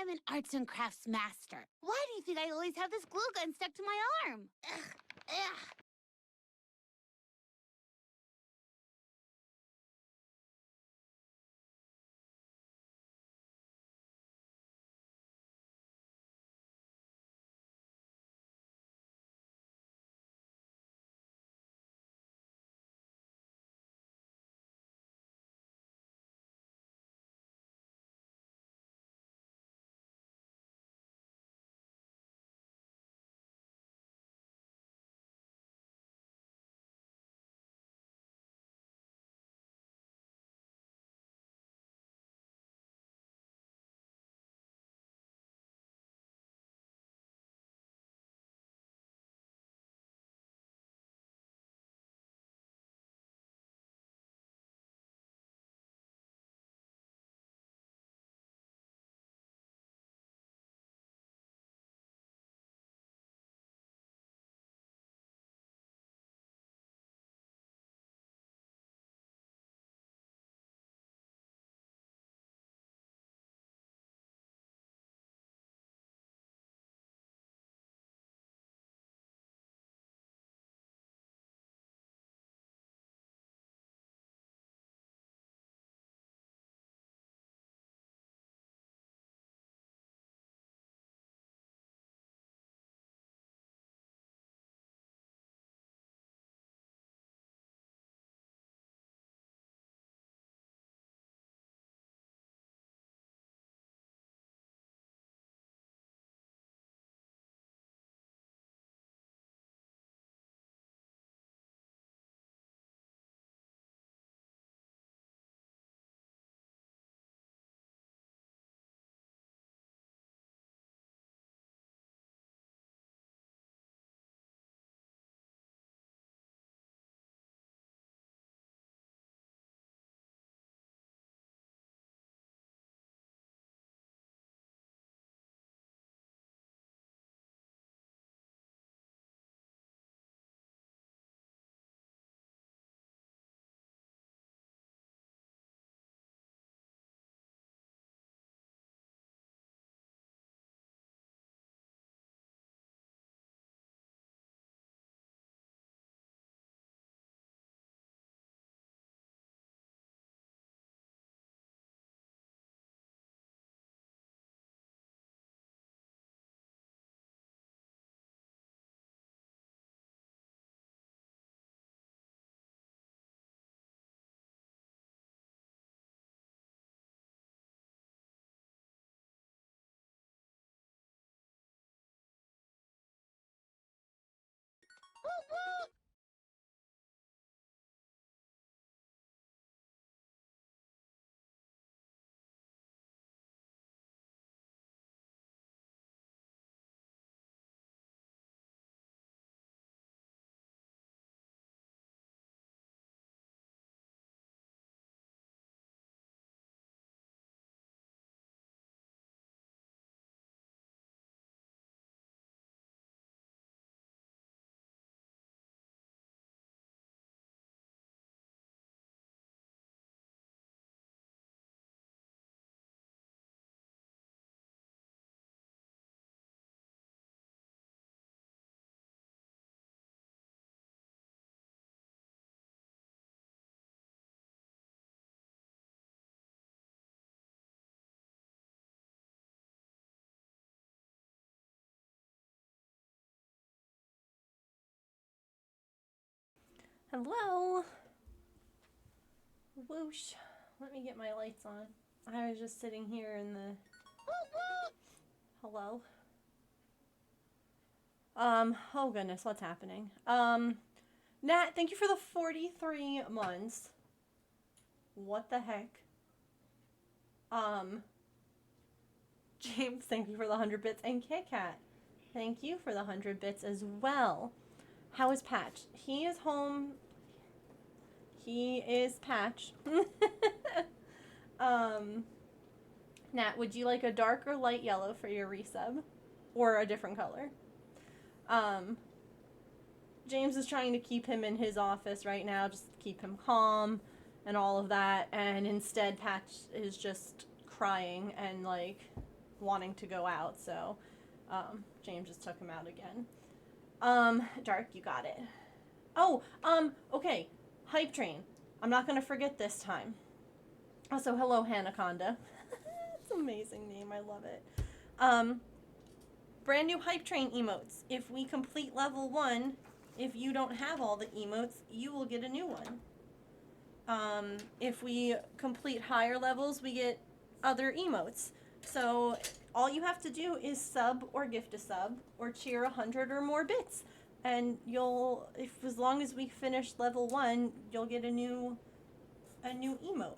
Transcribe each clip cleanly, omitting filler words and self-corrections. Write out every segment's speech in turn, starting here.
I'm an arts and crafts master. Why do you think I always have this glue gun stuck to my arm? Ugh, ugh. Woo, woo. Hello. Whoosh. Let me get my lights on. I was just sitting here in the... Hello. Oh goodness, what's happening? Nat, thank you for the 43 months. What the heck? James, thank you for the 100 bits. And Kit Kat, thank you for the 100 bits as well. How is Patch? He is home. He is Patch. Nat, would you like a dark or light yellow for your resub? Or a different color? James is trying to keep him in his office right now, just keep him calm and all of that, and instead Patch is just crying and like wanting to go out, so James just took him out again. Dark, you got it. Oh, okay. Hype Train. I'm not gonna forget this time. Also, hello, Hanaconda. It's an amazing name. I love it. Brand new Hype Train emotes. If we complete level 1, if you don't have all the emotes, you will get a new one. If we complete higher levels, we get other emotes. So all you have to do is sub or gift a sub or cheer 100 or more bits. And you'll, as long as we finish level 1, you'll get a new emote.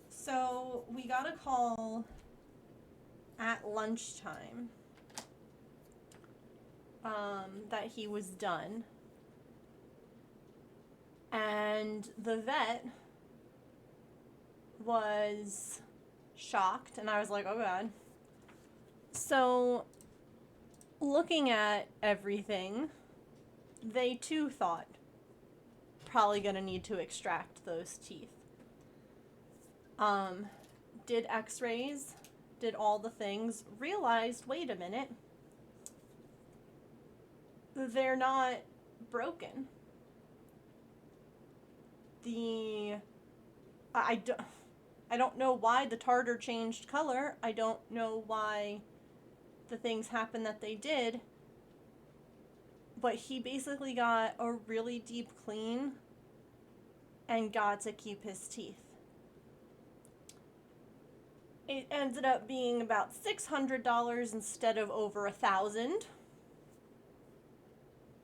So we got a call at lunchtime that he was done. And the vet was shocked, and I was like, oh God. So, looking at everything, they too thought probably gonna need to extract those teeth. Did x-rays, did all the things, realized, wait a minute, they're not broken. I don't know why the tartar changed color. I don't know why the things happened that they did. But he basically got a really deep clean and got to keep his teeth. It ended up being about $600 instead of over $1,000.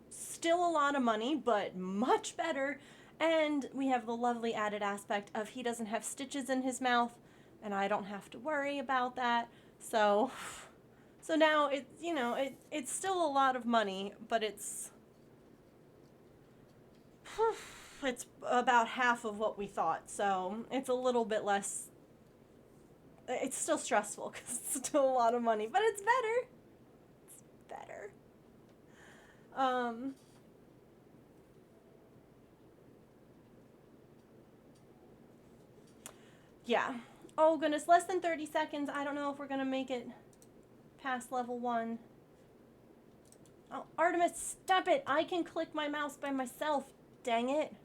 Still a lot of money, but much better. And we have the lovely added aspect of he doesn't have stitches in his mouth, and I don't have to worry about that. So now it's, you know, it's still a lot of money, but it's about half of what we thought. So it's a little bit less. It's still stressful because it's still a lot of money, but it's better. It's better. Yeah. Oh goodness, less than 30 seconds. I don't know if we're gonna make it past level 1. Oh, Artemis, stop it! I can click my mouse by myself. Dang it.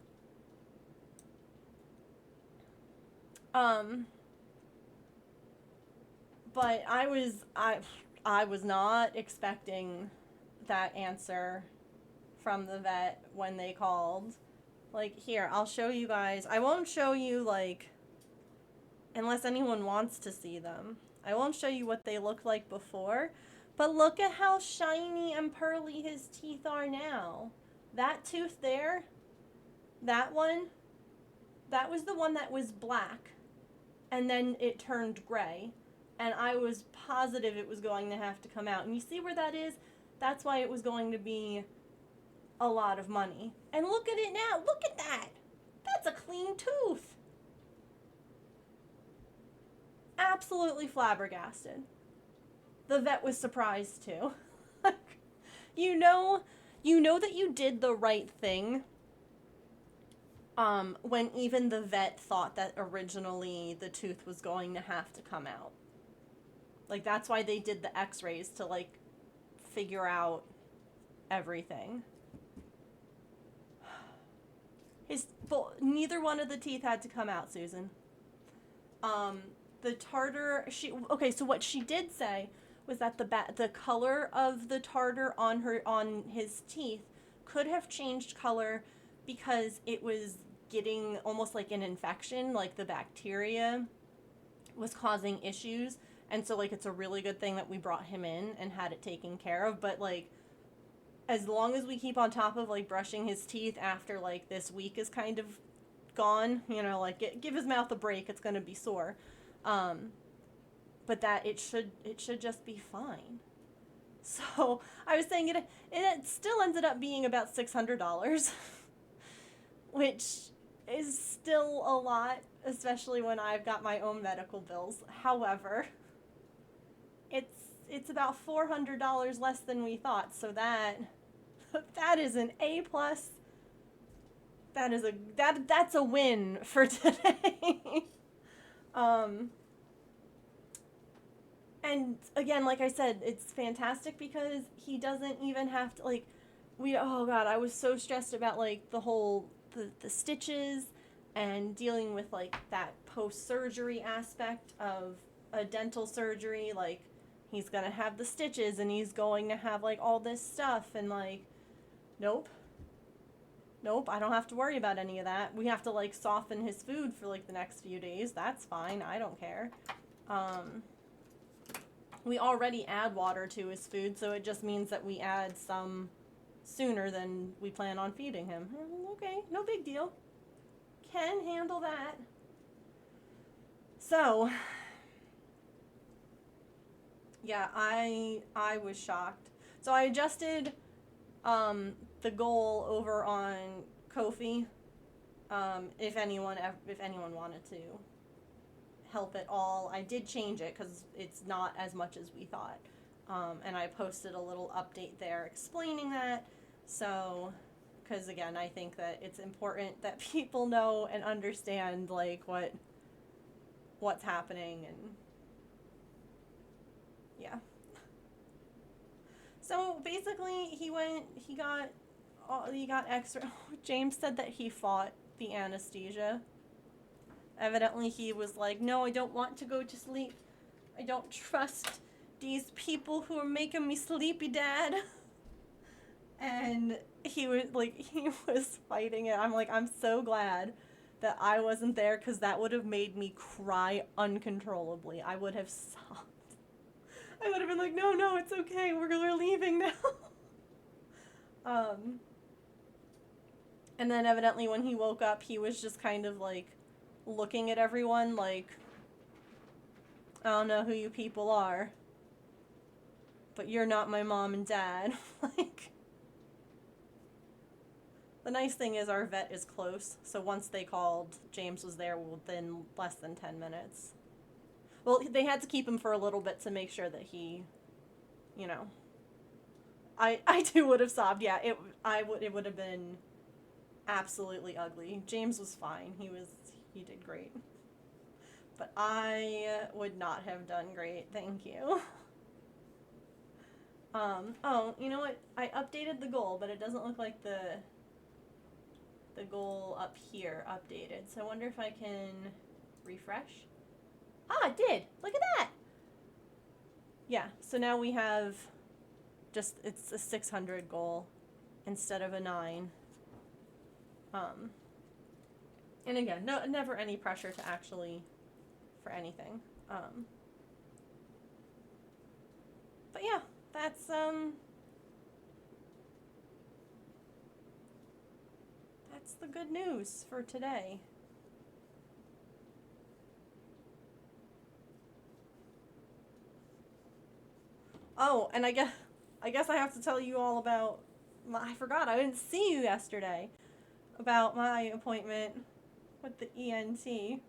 But I was not expecting that answer from the vet when they called. Like, here, I'll show you guys. I won't show you, like, unless anyone wants to see them. I won't show you what they looked like before, but look at how shiny and pearly his teeth are now. That tooth there, that one, that was the one that was black, and then it turned gray, and I was positive it was going to have to come out. And you see where that is? That's why it was going to be a lot of money. And look at it now. Look at that. That's a clean tooth. Absolutely flabbergasted. The vet was surprised too. you know that you did the right thing when even the vet thought that originally the tooth was going to have to come out. Like, that's why they did the x-rays, to, like, figure out everything. Neither one of the teeth had to come out, Susan. The tartar, okay, so what she did say was that the color of the tartar on his teeth could have changed color because it was getting almost like an infection, like the bacteria was causing issues. And so, like, it's a really good thing that we brought him in and had it taken care of. But, like, as long as we keep on top of, like, brushing his teeth after, like, this week is kind of gone, you know, like, give his mouth a break, it's going to be sore. But that it should just be fine. So, I was saying it still ended up being about $600, which is still a lot, especially when I've got my own medical bills. However, it's about $400 less than we thought, so that is an A+. That's a win for today. Um, and again, like I said, it's fantastic because he doesn't even have to, like, oh god, I was so stressed about, like, the stitches and dealing with, like, that post-surgery aspect of a dental surgery. Like, he's gonna have the stitches and he's going to have, like, all this stuff, and, like, nope. Nope, I don't have to worry about any of that. We have to, like, soften his food for, like, the next few days. That's fine. I don't care. We already add water to his food, so it just means that we add some sooner than we plan on feeding him. Okay, no big deal. Can handle that. So, yeah, I was shocked. So I adjusted the goal over on Kofi. If anyone wanted to help at all, I did change it because it's not as much as we thought, and I posted a little update there explaining that. So, because again, I think that it's important that people know and understand, like, what's happening, and yeah. So basically, he got extra. James said that he fought the anesthesia. Evidently, he was like, no, I don't want to go to sleep. I don't trust these people who are making me sleepy, Dad. And he was fighting it. I'm like, I'm so glad that I wasn't there, because that would have made me cry uncontrollably. I would have sobbed. I would have been like, no, it's okay. We're leaving now. And then evidently when he woke up, he was just kind of like looking at everyone like, I don't know who you people are, but you're not my mom and dad. Like, the nice thing is our vet is close, so once they called, James was there within less than 10 minutes. Well, they had to keep him for a little bit to make sure that he, you know, I too would have sobbed. Yeah, it would have been absolutely ugly. James was fine. He did great. But I would not have done great. Thank you. Oh, you know what? I updated the goal, but it doesn't look like the goal up here updated. So I wonder if I can refresh. Ah, it did. Look at that. Yeah, so now we have it's a 600 goal instead of a 9. And again, never any pressure to actually for anything. But yeah, that's the good news for today. Oh, and I guess I have to tell you all about I forgot, I didn't see you yesterday, about my appointment with the ENT.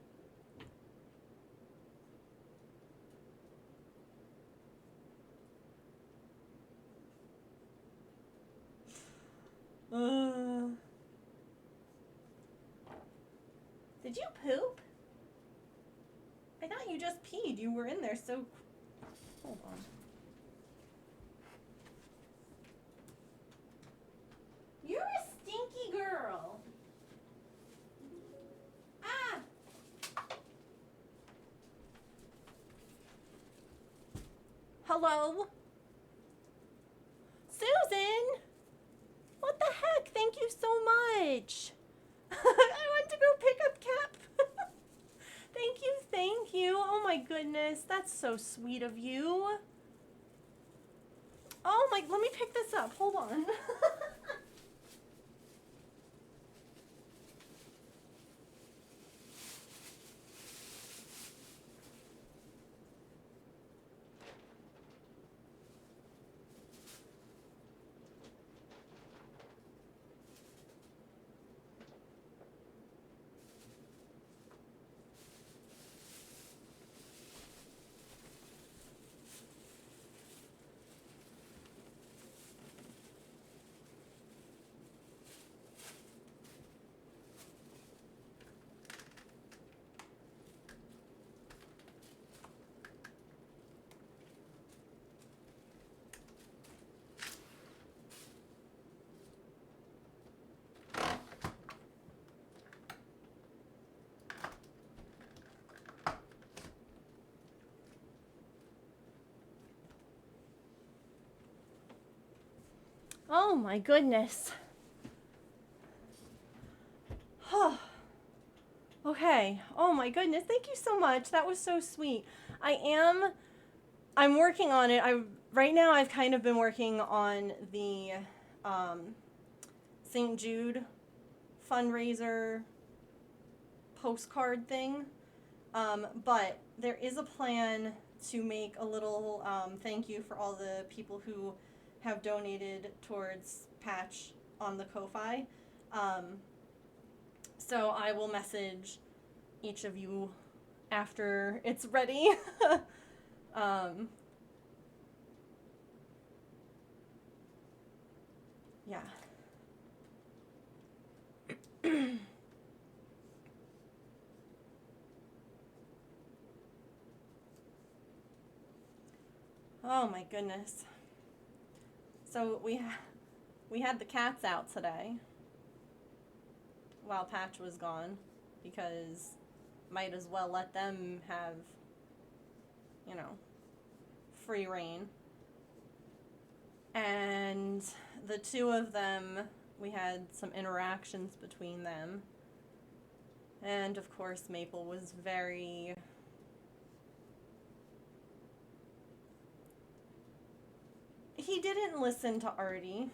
Did you poop? I thought you just peed. You were in there so... Hold on. You're a stinky girl. Ah! Hello? Susan? What the heck? Thank you so much. I went to go pick up Cap. Thank you. Oh my goodness, that's so sweet of you. Oh my, let me pick this up. Hold on. Oh my goodness. Okay. Oh my goodness. Thank you so much. That was so sweet. I'm working on it. Right now I've kind of been working on the St. Jude fundraiser postcard thing. But there is a plan to make a little thank you for all the people who have donated towards Patch on the Ko-Fi. So I will message each of you after it's ready. Yeah. Oh my goodness. So we had the cats out today while Patch was gone because might as well let them have, you know, free reign. And the two of them, we had some interactions between them. And of course Maple was very he didn't listen to Artie.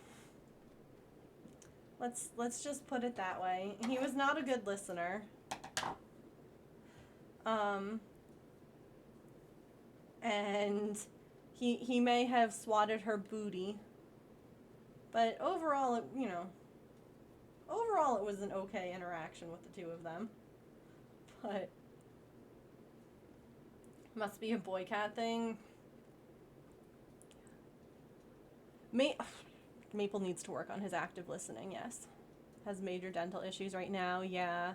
Let's just put it that way. He was not a good listener. And he may have swatted her booty. But overall, it was an okay interaction with the two of them. But must be a boy cat thing. Maple needs to work on his active listening, yes. Has major dental issues right now, yeah.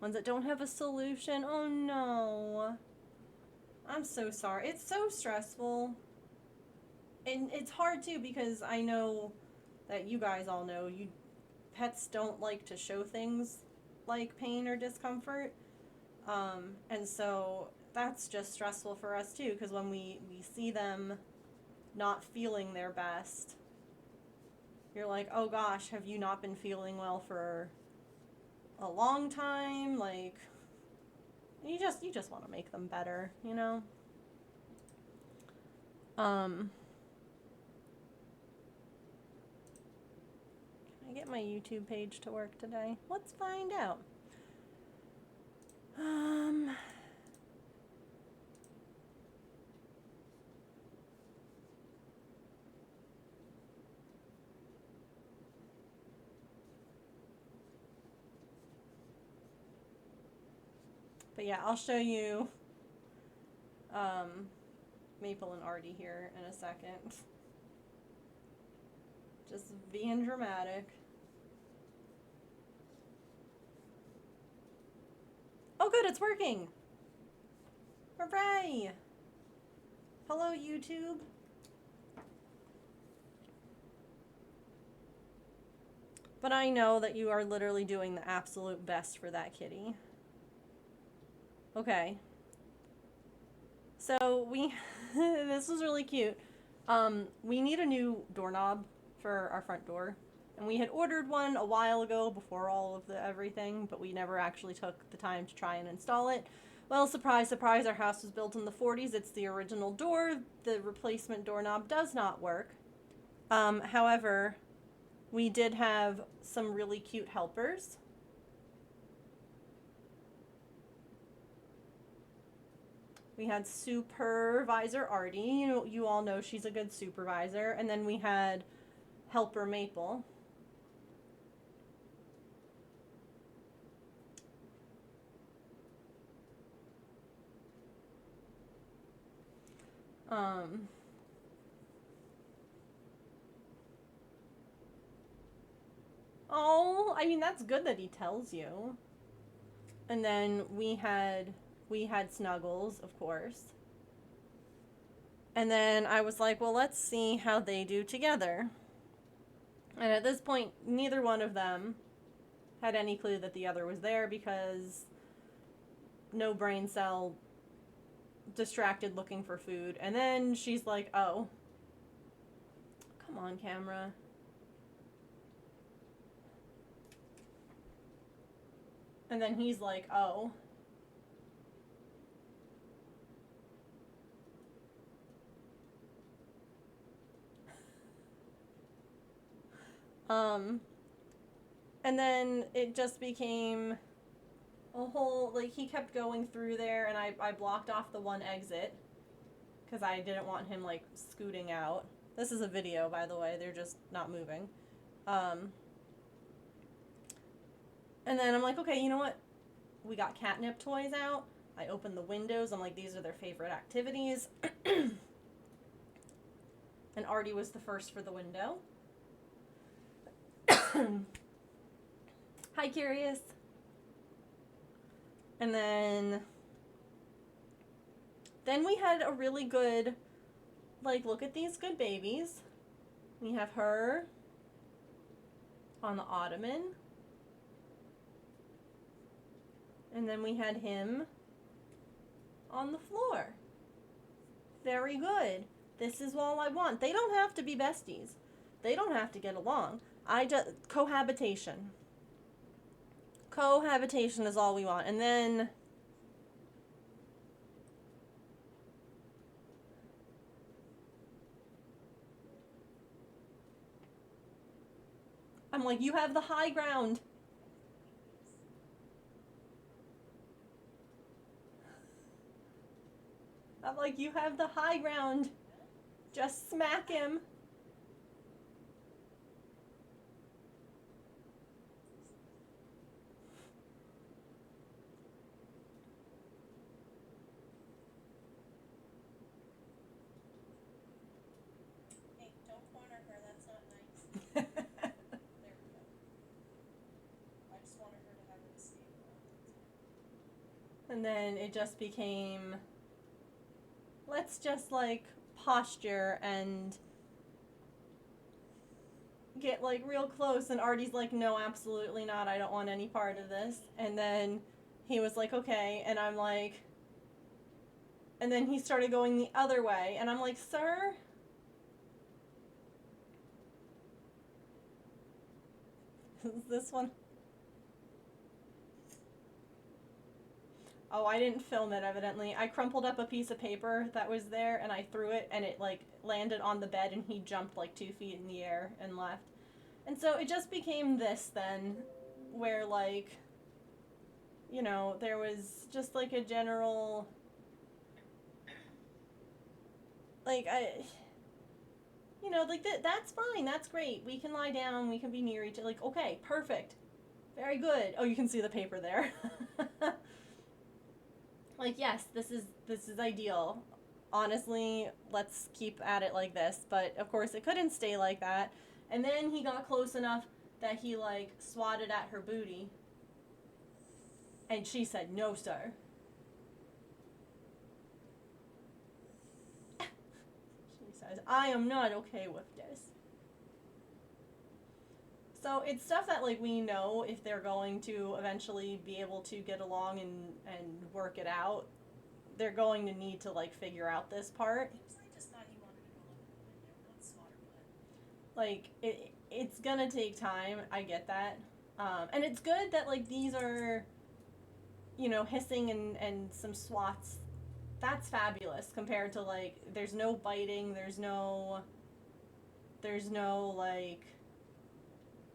Ones that don't have a solution, oh no. I'm so sorry. It's so stressful. And it's hard too because I know that you guys all know pets don't like to show things like pain or discomfort. And so that's just stressful for us too because when we see them not feeling their best, you're like, oh gosh, have you not been feeling well for a long time? Like, you just want to make them better, you know? Can I get my YouTube page to work today? Let's find out. But yeah, I'll show you Maple and Artie here in a second. Just being dramatic. Oh good, it's working! Hooray! Hello, YouTube. But I know that you are literally doing the absolute best for that kitty. Okay. So this was really cute. We need a new doorknob for our front door. And we had ordered one a while ago before all of the everything, but we never actually took the time to try and install it. Well, surprise, surprise, our house was built in the 40s. It's the original door. The replacement doorknob does not work. However, we did have some really cute helpers. We had Supervisor Artie. You all know she's a good supervisor. And then we had Helper Maple. Oh, I mean, that's good that he tells you. And then we had Snuggles, of course. And then I was like, well, let's see how they do together. And at this point, neither one of them had any clue that the other was there because no brain cell, distracted looking for food. And then she's like, oh. Come on, camera. And then he's like, oh. And then it just became a whole, like, he kept going through there, and I blocked off the one exit because I didn't want him, like, scooting out. This is a video, by the way. They're just not moving. And then I'm like, okay, you know what? We got catnip toys out. I opened the windows. I'm like, these are their favorite activities. And Artie was the first for the window. Hi, Curious. And then we had a really good, like, look at these good babies. We have her on the ottoman. And then we had him on the floor. Very good. This is all I want. They don't have to be besties. They don't have to get along. Cohabitation. Cohabitation is all we want. And then I'm like, you have the high ground. I'm like, you have the high ground. Just smack him. Hey, don't corner her. That's not nice. There we go. I just wanted her to have an escape. And then it just became, let's just, like, posture and get, like, real close. And Artie's like, no, absolutely not. I don't want any part of this. And then he was like, okay. And I'm like, and then he started going the other way. And I'm like, sir? Is this one? Oh, I didn't film it, evidently. I crumpled up a piece of paper that was there, and I threw it, and it, like, landed on the bed, and he jumped, like, 2 feet in the air and left. And so it just became this, then, where, like, you know, there was just, like, a general, like, you know, like, that's fine, that's great. We can lie down, we can be near each other. Like, okay, perfect. Very good. Oh, you can see the paper there. Like, yes, this is ideal. Honestly, let's keep at it like this. But, of course, it couldn't stay like that. And then he got close enough that he, like, swatted at her booty. And she said, no, sir. She says, I am not okay with this. So it's stuff that, like, we know if they're going to eventually be able to get along and work it out, they're going to need to, like, figure out this part. I just thought he wanted to go look at the window, not slaughter blood. Like, it's gonna take time, I get that. And it's good that, like, these are, you know, hissing and some swats. That's fabulous compared to, like, there's no biting, there's no, like,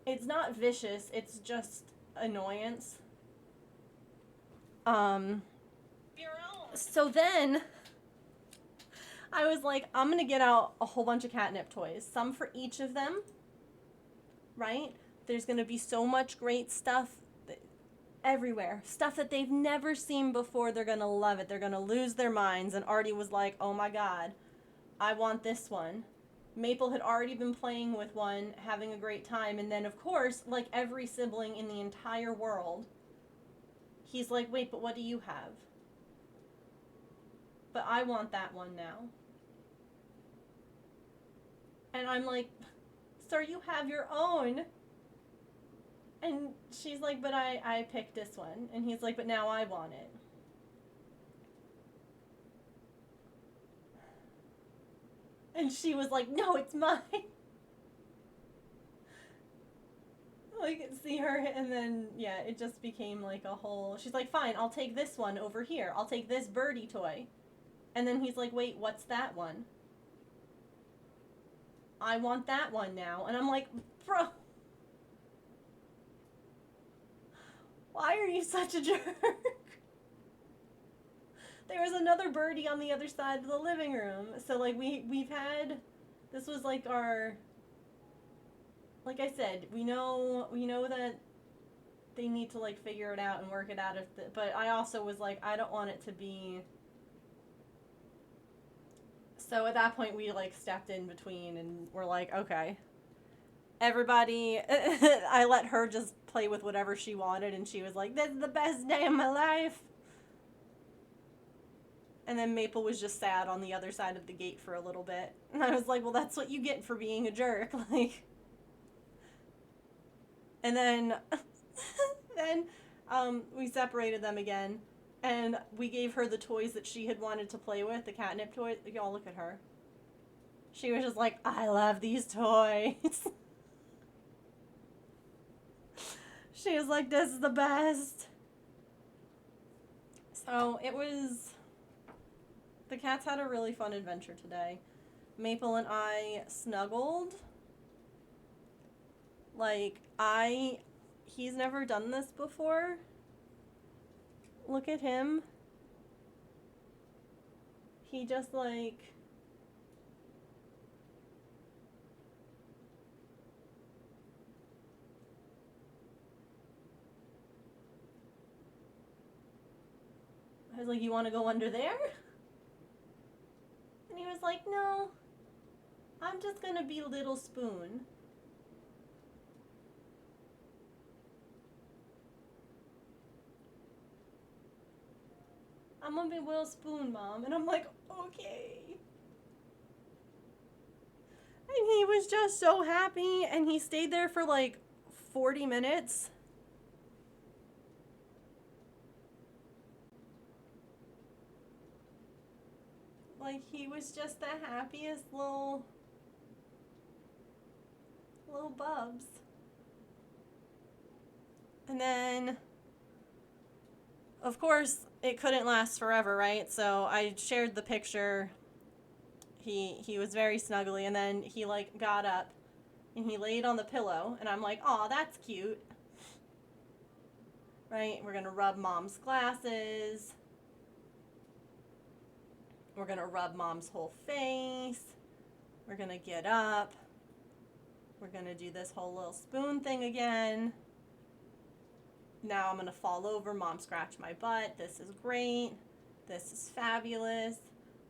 it's not vicious, it's just annoyance. So then I was like, I'm gonna get out a whole bunch of catnip toys, some for each of them, right? There's gonna be so much great stuff everywhere, stuff that they've never seen before. They're gonna love it, they're gonna lose their minds. And Artie was like, oh my god, I want this one. Maple had already been playing with one, having a great time, and then, of course, like every sibling in the entire world, he's like, wait, but what do you have? But I want that one now. And I'm like, sir, you have your own. And she's like, but I picked this one. And he's like, but now I want it. And she was like, no, it's mine. like see her, and then yeah, it just became like a whole. She's like, fine, I'll take this one over here. I'll take this birdie toy, and then he's like, wait, what's that one? I want that one now, and I'm like, bro, why are you such a jerk? There was another birdie on the other side of the living room, so like we've had, this was like our. Like I said, we know that they need to like figure it out and work it out. But I also was like, I don't want it to be. So at that point, we like stepped in between and we're like, okay, everybody. I let her just play with whatever she wanted, and she was like, "This is the best day of my life." And then Maple was just sad on the other side of the gate for a little bit, and I was like, "Well, that's what you get for being a jerk." Like. And then, we separated them again, and we gave her the toys that she had wanted to play with, the catnip toys. Y'all look at her. She was just like, I love these toys. She was like, this is the best. So it was, the cats had a really fun adventure today. Maple and I snuggled. Like, he's never done this before. Look at him. He just like, I was like, you want to go under there? And he was like, no, I'm just gonna be Little Spoon. I'm gonna be Will Spoon, Mom. And I'm like, okay. And he was just so happy, and he stayed there for like 40 minutes. Like, he was just the happiest little bubs. And then, of course, it couldn't last forever, right? So I shared the picture. He was very snuggly, and then he like got up and he laid on the pillow, and I'm like, "Aw, that's cute." Right? We're gonna rub Mom's glasses. We're gonna rub Mom's whole face. We're gonna get up. We're gonna do this whole little spoon thing again. Now I'm gonna fall over. Mom scratched my butt. This is great. This is fabulous.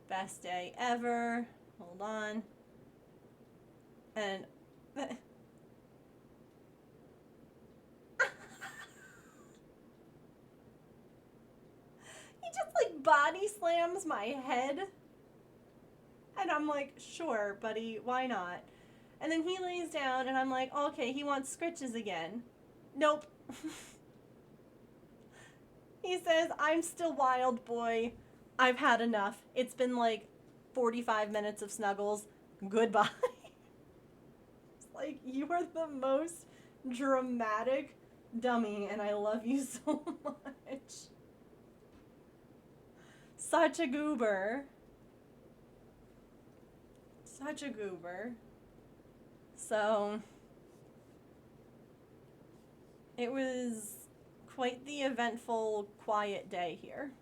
Best day ever. Hold on. And he just like body slams my head. And I'm like, sure, buddy, why not? And then he lays down and I'm like, okay, he wants scritches again. Nope. He says, I'm still wild, boy. I've had enough. It's been like 45 minutes of snuggles. Goodbye. It's like, you are the most dramatic dummy, and I love you so much. Such a goober. Such a goober. So, it was quite the eventful, quiet day here.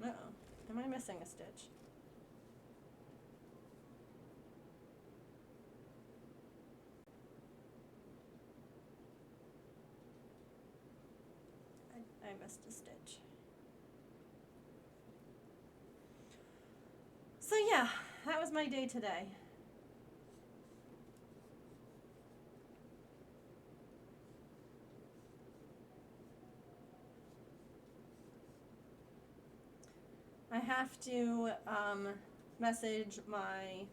Uh-oh. Am I missing a stitch? I missed a stitch. So yeah, that was my day today. I have to message my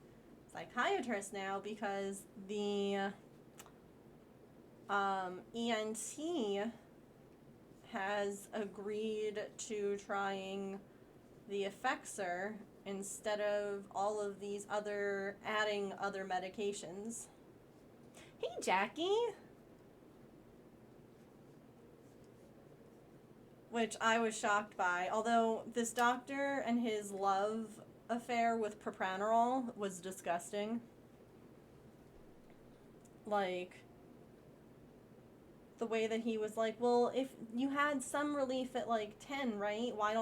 psychiatrist now because the ENT has agreed to trying the Effexor instead of all of these adding other medications. Hey, Jackie! Which I was shocked by, although this doctor and his love affair with propranolol was disgusting. Like, the way that he was like, well, if you had some relief at like 10, right? Why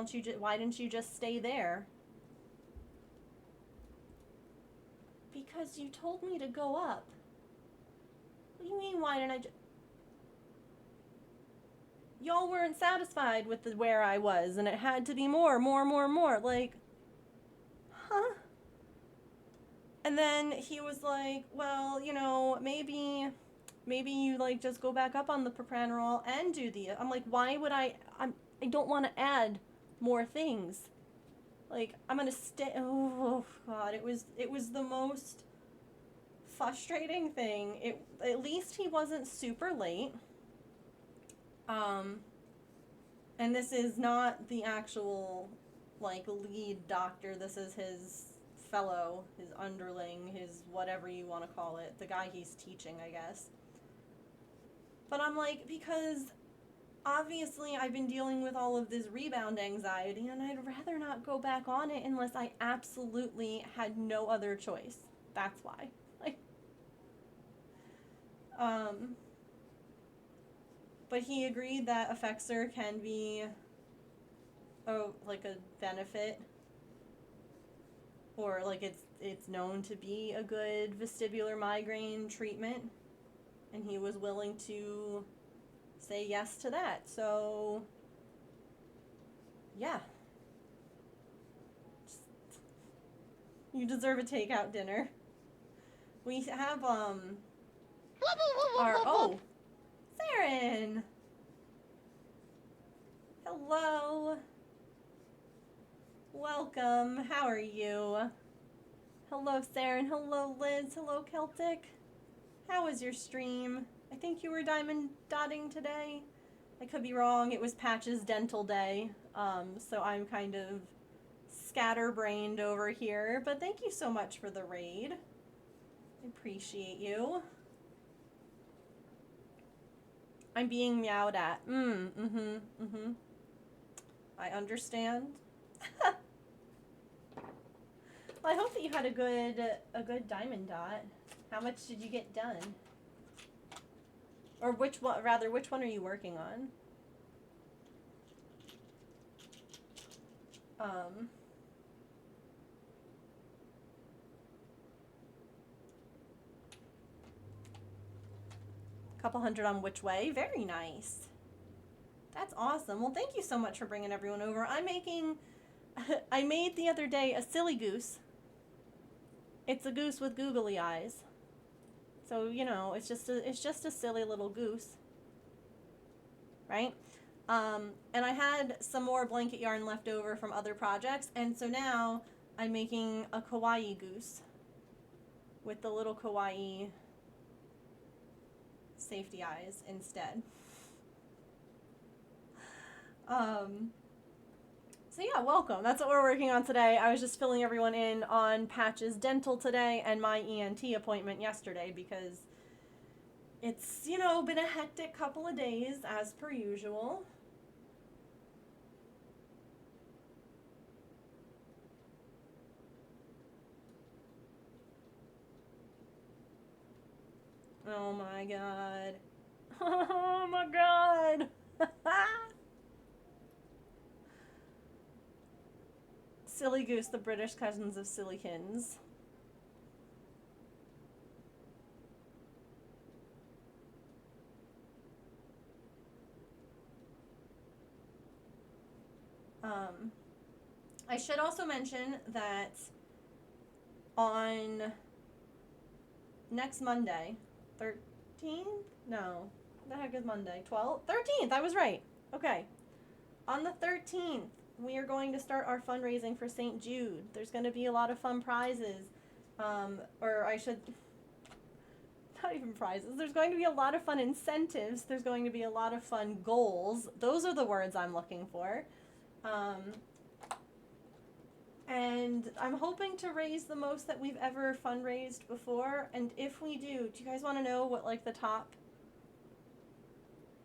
didn't you just stay there? Because you told me to go up. What do you mean, why didn't I y'all weren't satisfied with where I was, and it had to be more. Like, huh? And then he was like, well, you know, maybe you, like, just go back up on the propranolol and do the... I'm like, why would I don't want to add more things. Like, I'm gonna stay... Oh, God, it was the most frustrating thing. At least he wasn't super late. And this is not the actual, like, lead doctor. This is his fellow, his underling, his whatever you want to call it. The guy he's teaching, I guess. But I'm like, because obviously I've been dealing with all of this rebound anxiety, and I'd rather not go back on it unless I absolutely had no other choice. That's why. Like, but he agreed that Effexor can be, like a benefit, or like it's known to be a good vestibular migraine treatment, and he was willing to say yes to that. So, yeah. You deserve a takeout dinner. We have, Saren! Hello! Welcome, how are you? Hello, Saren. Hello, Liz. Hello, Celtic. How was your stream? I think you were diamond dotting today. I could be wrong. It was Patch's dental day, so I'm kind of scatterbrained over here. But thank you so much for the raid. I appreciate you. I'm being meowed at. I understand. Well, I hope that you had a good diamond dot. How much did you get done? Or which one are you working on? Couple hundred on which way? Very nice. That's awesome. Well, thank you so much for bringing everyone over. I made the other day a silly goose. It's a goose with googly eyes. So, you know, it's just a silly little goose. Right? And I had some more blanket yarn left over from other projects, and so now I'm making a kawaii goose with the little kawaii safety eyes instead. So yeah, welcome. That's what we're working on today. I was just filling everyone in on Patch's dental today and my ENT appointment yesterday because it's, you know, been a hectic couple of days as per usual. Oh my god. Oh my god. Silly Goose, the British cousins of Sillykins. I should also mention that on next Monday, 13th? No. What the heck is Monday? 12th? 13th! I was right. Okay. On the 13th, we are going to start our fundraising for St. Jude. There's going to be a lot of fun prizes. Or I should, not even prizes. There's going to be a lot of fun incentives. There's going to be a lot of fun goals. Those are the words I'm looking for. And I'm hoping to raise the most that we've ever fundraised before. And if we do you guys want to know what like the top,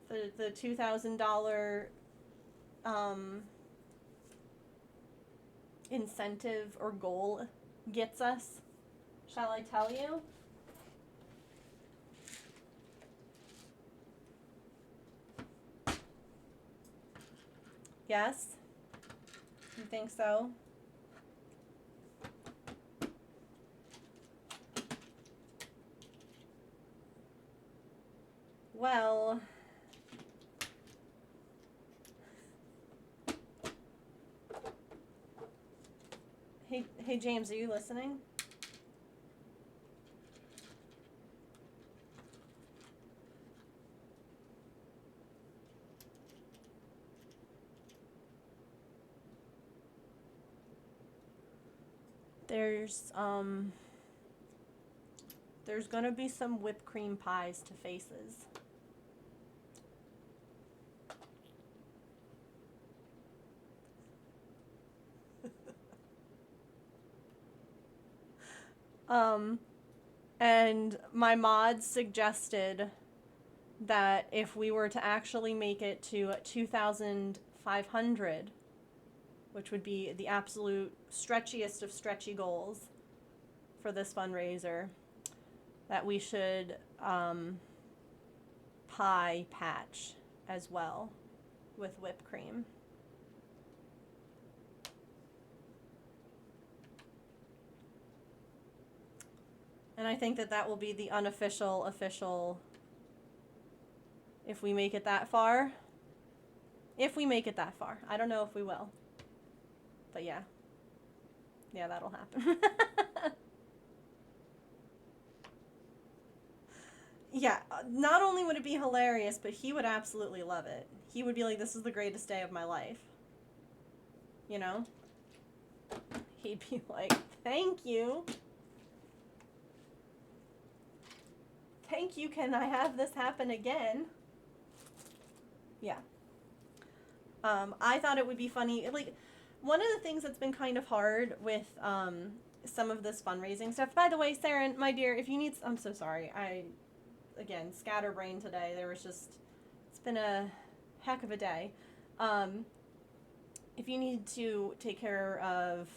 the $2,000 incentive or goal gets us? Shall I tell you? Yes? You think so? Well, hey James, are you listening? There's gonna be some whipped cream pies to faces. And my mods suggested that if we were to actually make it to 2,500, which would be the absolute stretchiest of stretchy goals for this fundraiser, that we should pie patch as well with whipped cream. And I think that that will be the unofficial official if we make it that far. If we make it that far. I don't know if we will. But yeah. Yeah, that'll happen. Yeah, not only would it be hilarious, but he would absolutely love it. He would be like, this is the greatest day of my life. You know? He'd be like, thank you. Thank you, can I have this happen again? Yeah. I thought it would be funny. Like, one of the things that's been kind of hard with some of this fundraising stuff. By the way, Saren, my dear, if you need, I'm so sorry. Again, scatterbrain today. It's been a heck of a day. If you need to take care of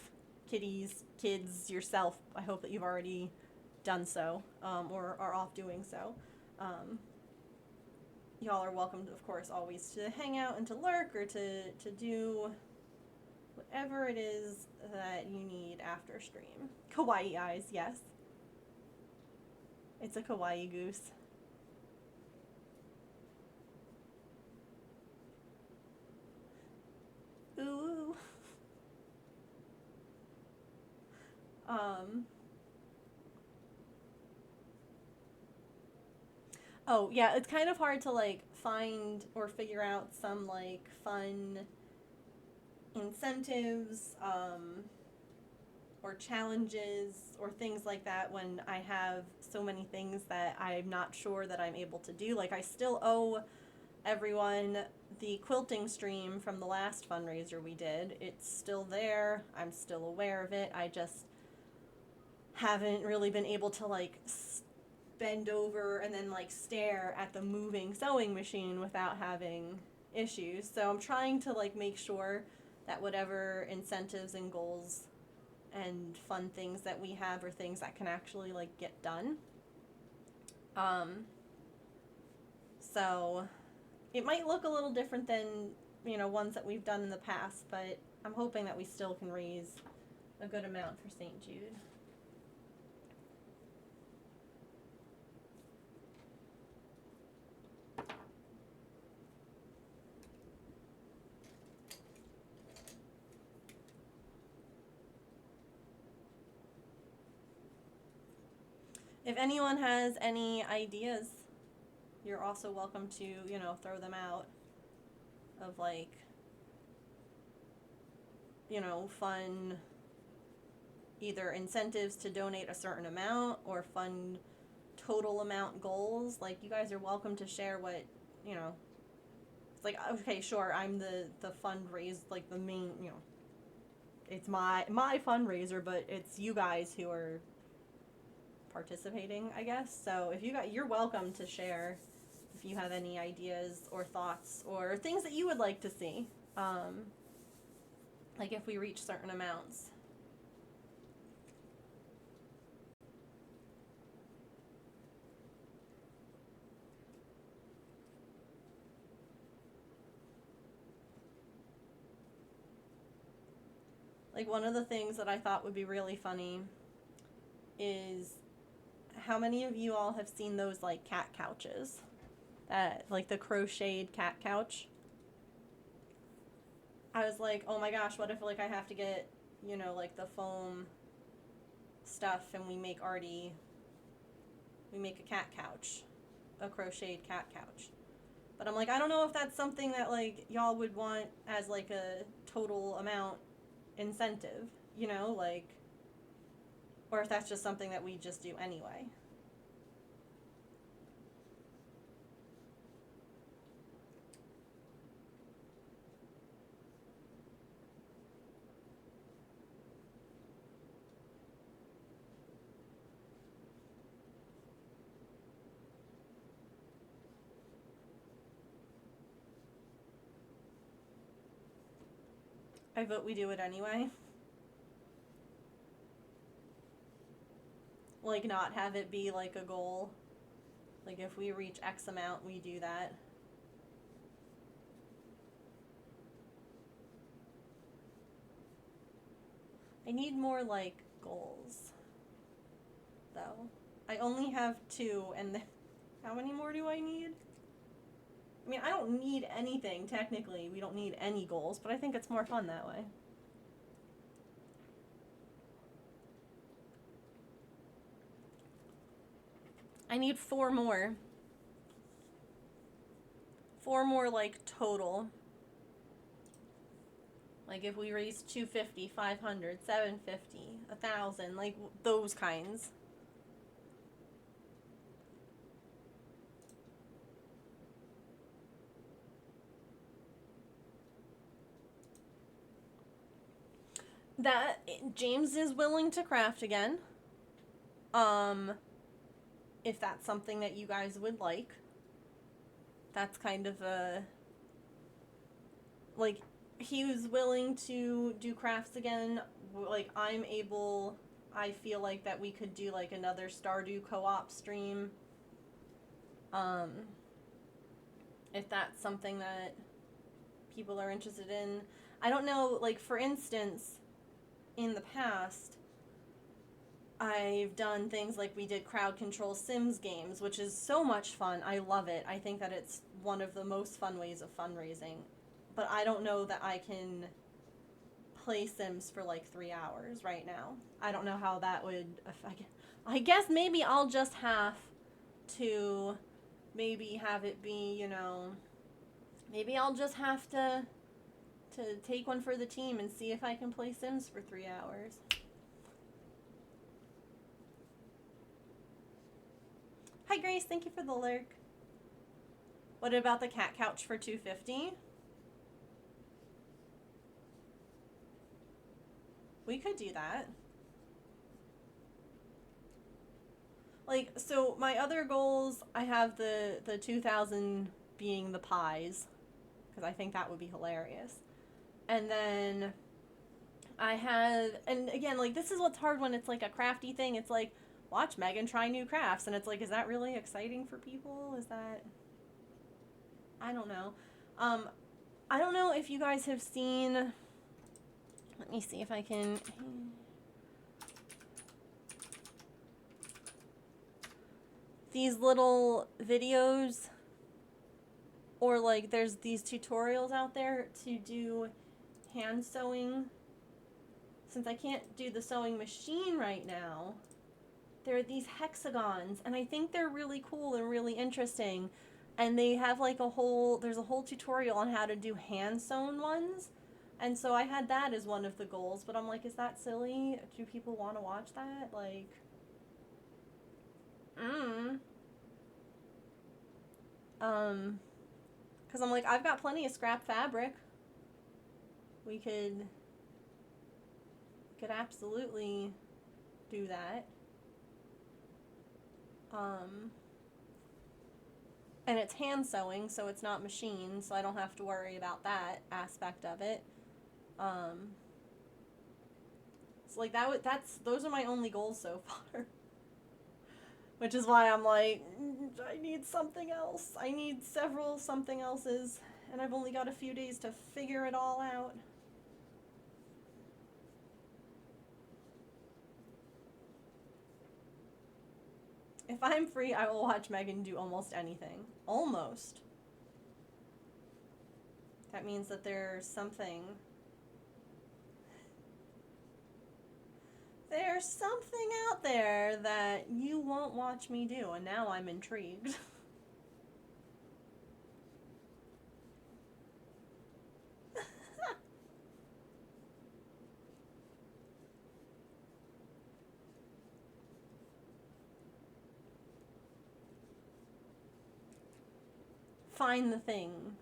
kids yourself, I hope that you've already done so, or are off doing so. Y'all are welcome, of course, always to hang out and to lurk or to do whatever it is that you need after stream. Kawaii eyes, yes. It's a kawaii goose. Ooh. Oh, yeah, it's kind of hard to, like, find or figure out some, like, fun incentives, or challenges or things like that when I have so many things that I'm not sure that I'm able to do. Like, I still owe everyone the quilting stream from the last fundraiser we did. It's still there. I'm still aware of it. I just haven't really been able to, like, bend over and then, like, stare at the moving sewing machine without having issues. So I'm trying to, like, make sure that whatever incentives and goals and fun things that we have are things that can actually, like, get done. So it might look a little different than, you know, ones that we've done in the past, but I'm hoping that we still can raise a good amount for St. Jude. If anyone has any ideas, you're also welcome to, you know, throw them out of, like, you know, fun either incentives to donate a certain amount or fun total amount goals. Like, you guys are welcome to share what, you know, it's like, okay, sure, I'm the fundraise, like the main, you know, it's my fundraiser, but it's you guys who are participating, I guess. So if you got, you're welcome to share if you have any ideas or thoughts or things that you would like to see. Like if we reach certain amounts. Like, one of the things that I thought would be really funny is how many of you all have seen those, like, cat couches? That, like, the crocheted cat couch? I was like, oh my gosh, what if, like, I have to get, you know, like, the foam stuff and we make a cat couch. A crocheted cat couch. But I'm like, I don't know if that's something that, like, y'all would want as, like, a total amount incentive, you know, like, or if that's just something that we just do anyway. I vote we do it anyway. Like, not have it be like a goal. Like, if we reach X amount, we do that. I need more, like, goals, though. I only have 2, and how many more do I need? I mean, I don't need anything, technically. We don't need any goals, but I think it's more fun that way. I need 4 more. 4 more, like, total. Like, if we raise 250, 500, 750, 1,000, like, those kinds. That James is willing to craft again. If that's something that you guys would like. That's kind of a, like, he was willing to do crafts again. Like, I feel like that we could do, like, another Stardew co-op stream. If that's something that people are interested in. I don't know, like, for instance, in the past, I've done things like we did crowd control Sims games, which is so much fun. I love it. I think that it's one of the most fun ways of fundraising. But I don't know that I can play Sims for like 3 hours right now. I don't know how that would affect. I guess maybe I'll just have to maybe have it be, you know, maybe I'll just have to take one for the team and see if I can play Sims for 3 hours. Hi Grace, thank you for the lurk. What about the cat couch for $250? We could do that. Like, so my other goals, I have the 2,000 being the pies, because I think that would be hilarious. And then I have, and again, like, this is what's hard when it's like a crafty thing. It's like, watch Megan try new crafts, and it's like, is that really exciting for people? Is that, I don't know. I don't know if you guys have seen, let me see if I can, these little videos, or like there's these tutorials out there to do hand sewing. Since I can't do the sewing machine right now, there are these hexagons, and I think they're really cool and really interesting. And they have like there's a whole tutorial on how to do hand sewn ones, And so I had that as one of the goals, but I'm like, is that silly? Do people want to watch that? Like, because I'm like, I've got plenty of scrap fabric. We could absolutely do that. And it's hand sewing, so it's not machine, so I don't have to worry about that aspect of it. So like those are my only goals so far. Which is why I'm like, I need something else. I need several something else's, and I've only got a few days to figure it all out. If I'm free, I will watch Megan do almost anything. Almost. That means that there's something out there that you won't watch me do, and now I'm intrigued. Find the thing.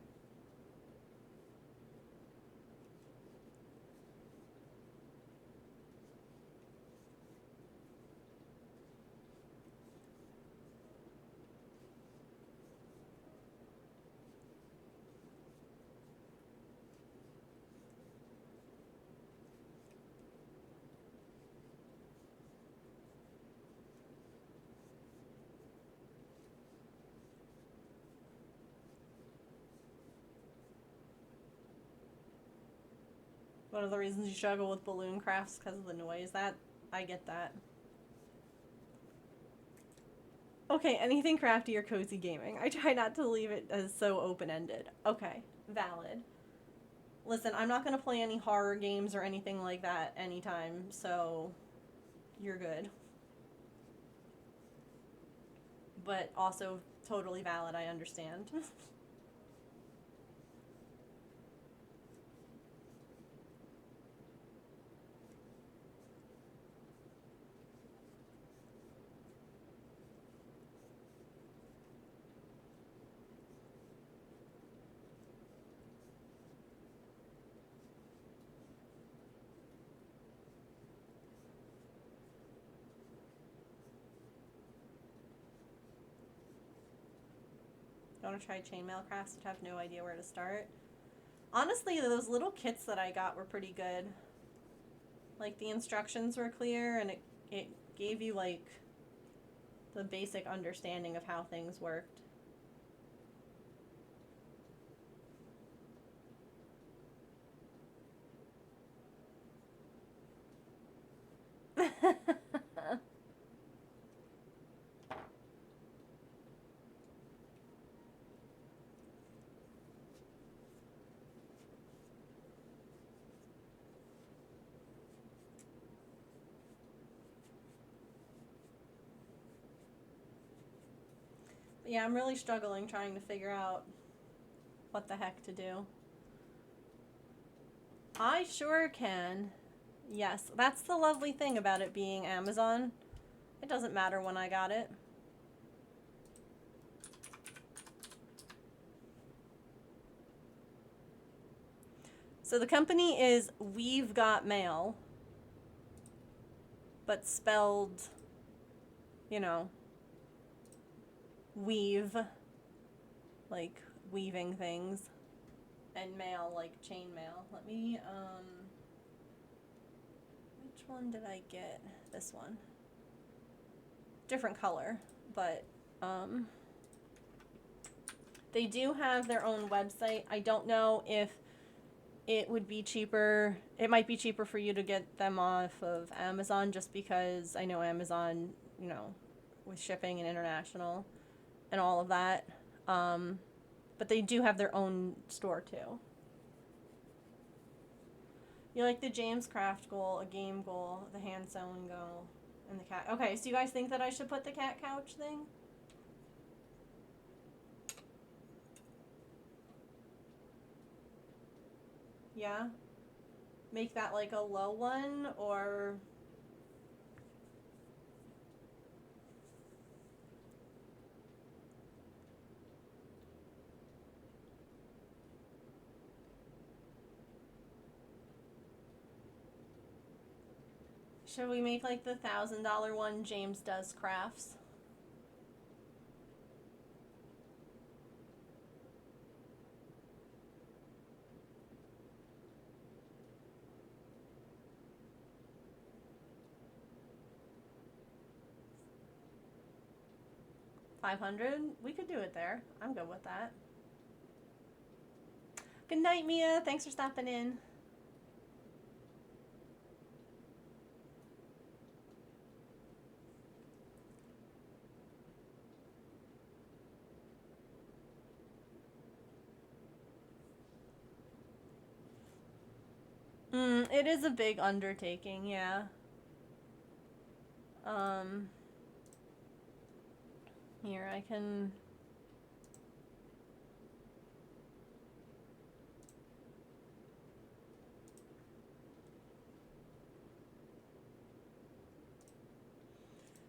One of the reasons you struggle with balloon crafts because of the noise. That, I get that. Okay, anything crafty or cozy gaming. I try not to leave it as so open-ended. Okay, valid. Listen, I'm not going to play any horror games or anything like that anytime, so you're good. But also totally valid, I understand. You want to try chainmail crafts but have no idea where to start? Honestly, those little kits that I got were pretty good. Like, the instructions were clear, and it gave you, like, the basic understanding of how things worked. Yeah, I'm really struggling trying to figure out what the heck to do. I sure can. Yes, that's the lovely thing about it being Amazon. It doesn't matter when I got it. So the company is We've Got Mail, but spelled, you know, weave, like weaving things, and mail, like chain mail. Let me, which one did I get? This one. Different color, but, they do have their own website. I don't know if it would be cheaper. It might be cheaper for you to get them off of Amazon, just because I know Amazon, you know, with shipping and international and all of that. But they do have their own store too. You like the James Craft goal, a game goal, the hand sewing goal, and the cat. Okay, so you guys think that I should put the cat couch thing? Yeah? make that like a low one, or should we make like the $1,000 one, James Does Crafts? $500? We could do it there. I'm good with that. Good night, Mia. Thanks for stopping in. It is a big undertaking, yeah. Here, I can...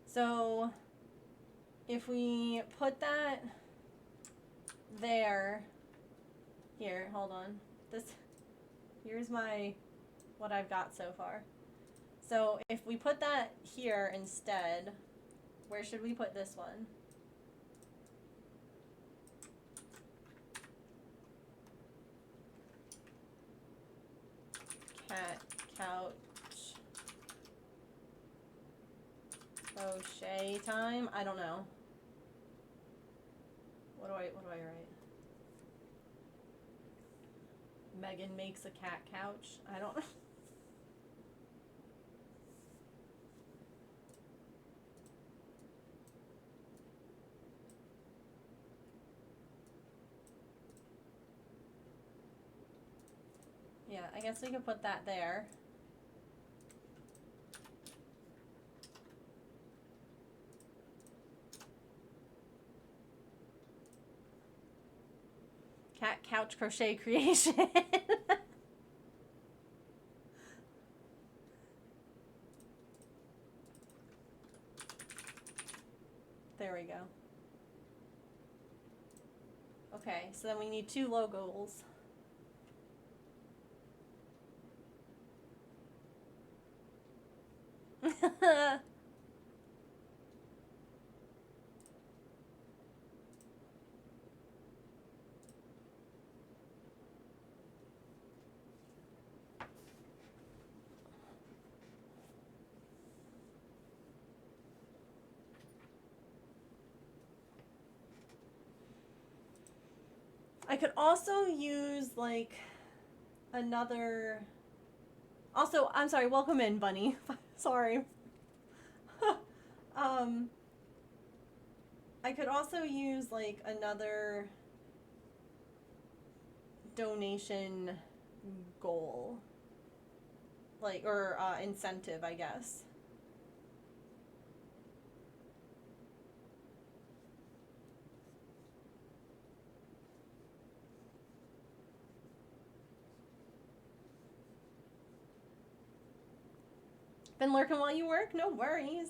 So, if we put that there... Here, hold on. Here's what I've got so far. So, if we put that here instead, where should we put this one? Cat, couch, crochet time? I don't know. What do I write? Megan makes a cat couch? I don't know. Yeah, I guess we could put that there. Cat couch crochet creation. There we go. Okay, so then we need 2 logos. I could also use like another... Also, I'm sorry, welcome in, Bunny. Sorry. I could also use like another donation goal. Like, or incentive, I guess. Been lurking while you work? No worries.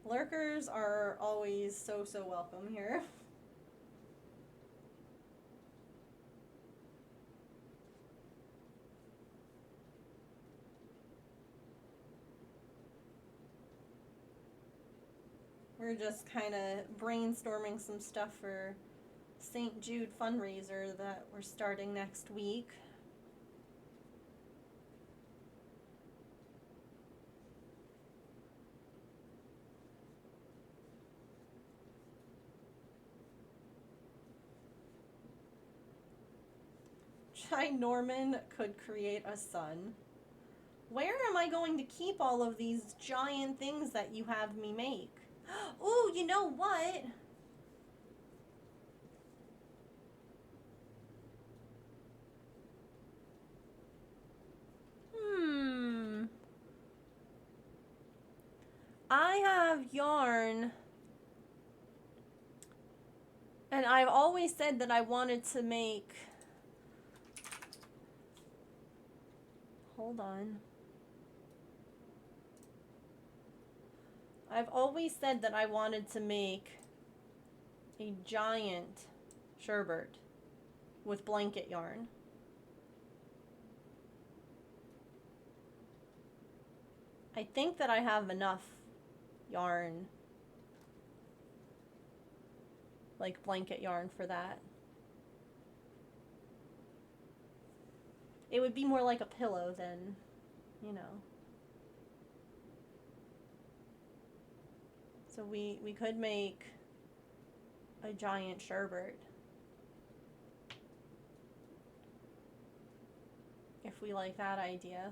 Lurkers are always so welcome here. We're just kind of brainstorming some stuff for St. Jude fundraiser that we're starting next week. Norman could create a son. Where am I going to keep all of these giant things that you have me make? Ooh, you know what? I have yarn, and I've always said that I wanted to make... hold on. I've always said that I wanted to make a giant sherbet with blanket yarn. I think that I have enough yarn, like blanket yarn for that. It would be more like a pillow than, you know. So we could make a giant sherbet if we like that idea.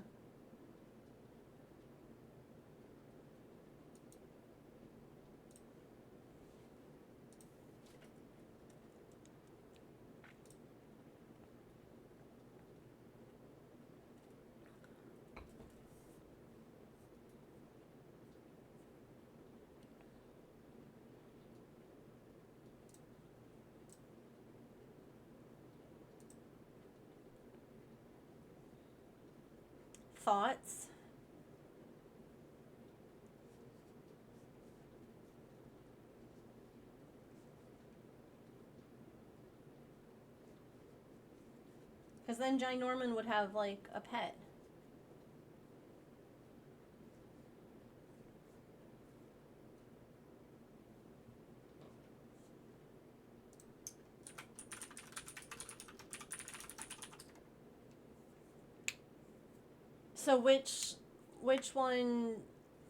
Thoughts? Because then Jai Norman would have like a pet. So which one,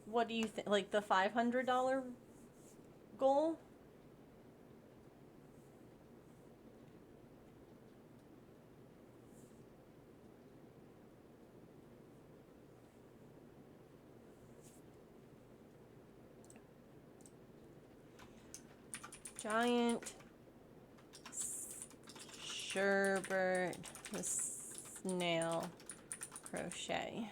what do you think, like the $500 goal? Giant sherbet with snail crochet.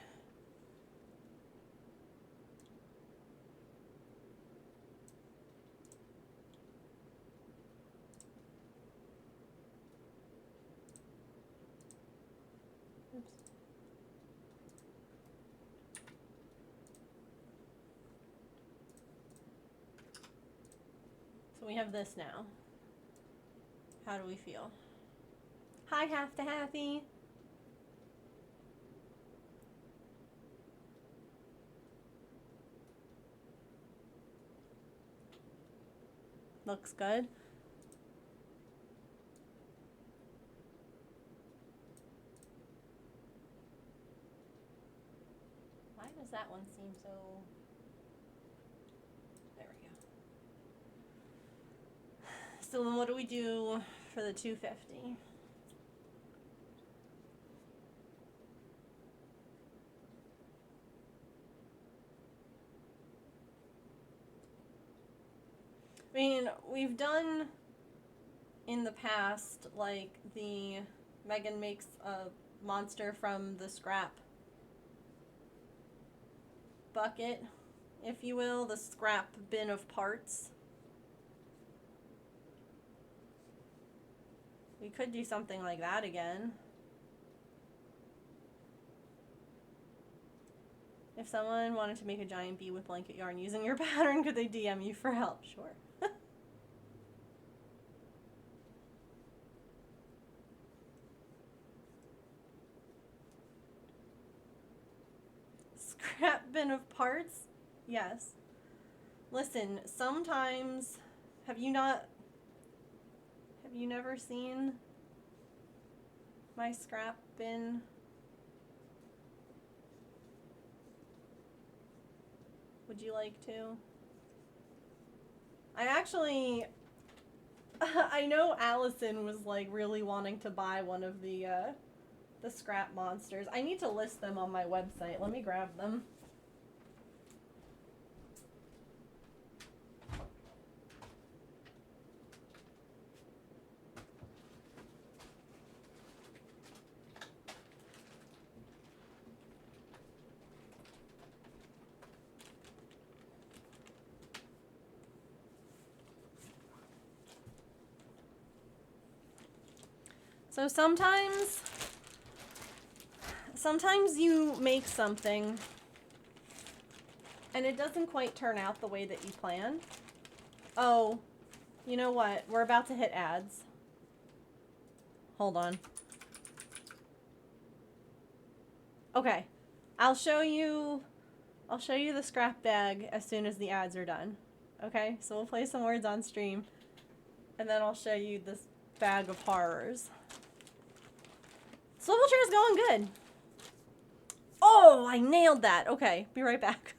Oops. So we have this now. How do we feel? Hi, Half to Happy. Looks good. Why does that one seem so... There we go. So then what do we do for the 250? I mean, we've done in the past, like, the Megan makes a monster from the scrap bucket, if you will, the scrap bin of parts. We could do something like that again. If someone wanted to make a giant bee with blanket yarn using your pattern, could they DM you for help? Sure. Scrap bin of parts? Yes. Listen, sometimes, have you never seen my scrap bin? Would you like to? I actually, I know Allison was like really wanting to buy one of the scrap monsters. I need to list them on my website. Let me grab them. So sometimes you make something and it doesn't quite turn out the way that you plan. Oh, you know what? We're about to hit ads. Hold on. Okay. I'll show you the scrap bag as soon as the ads are done. Okay? So we'll play some words on stream and then I'll show you this bag of horrors. Swivel chair's going good. Oh, I nailed that. Okay, be right back.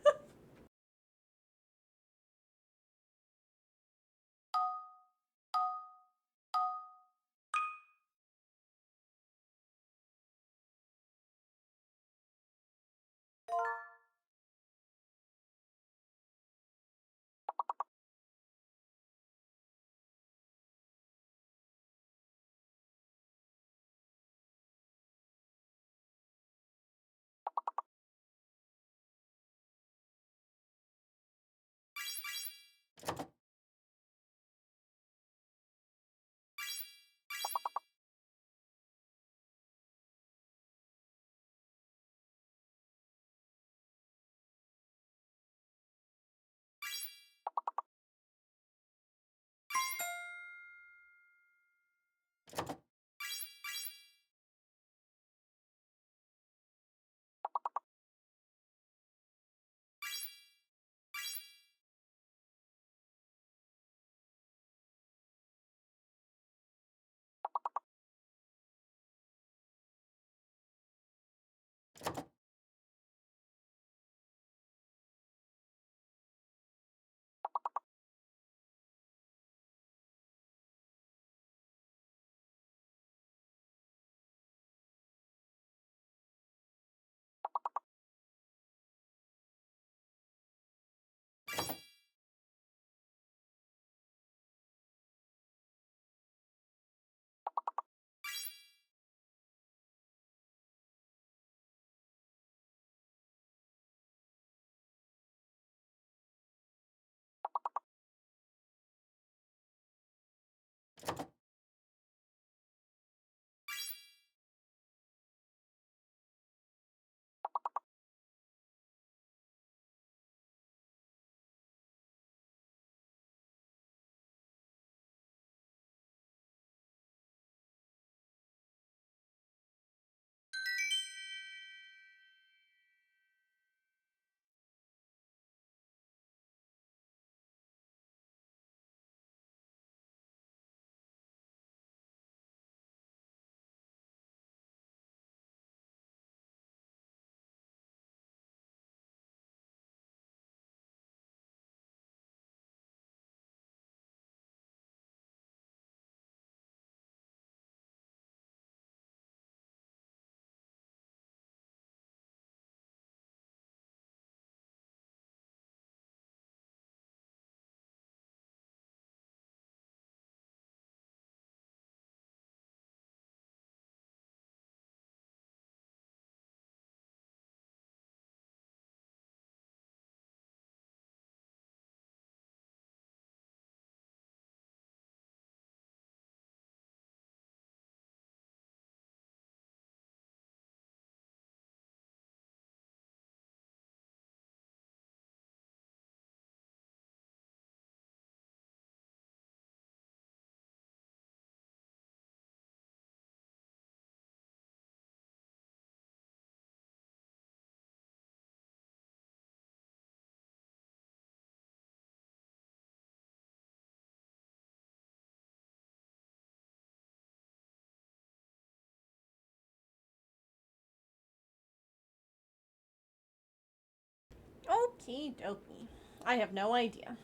Okie dokie. I have no idea.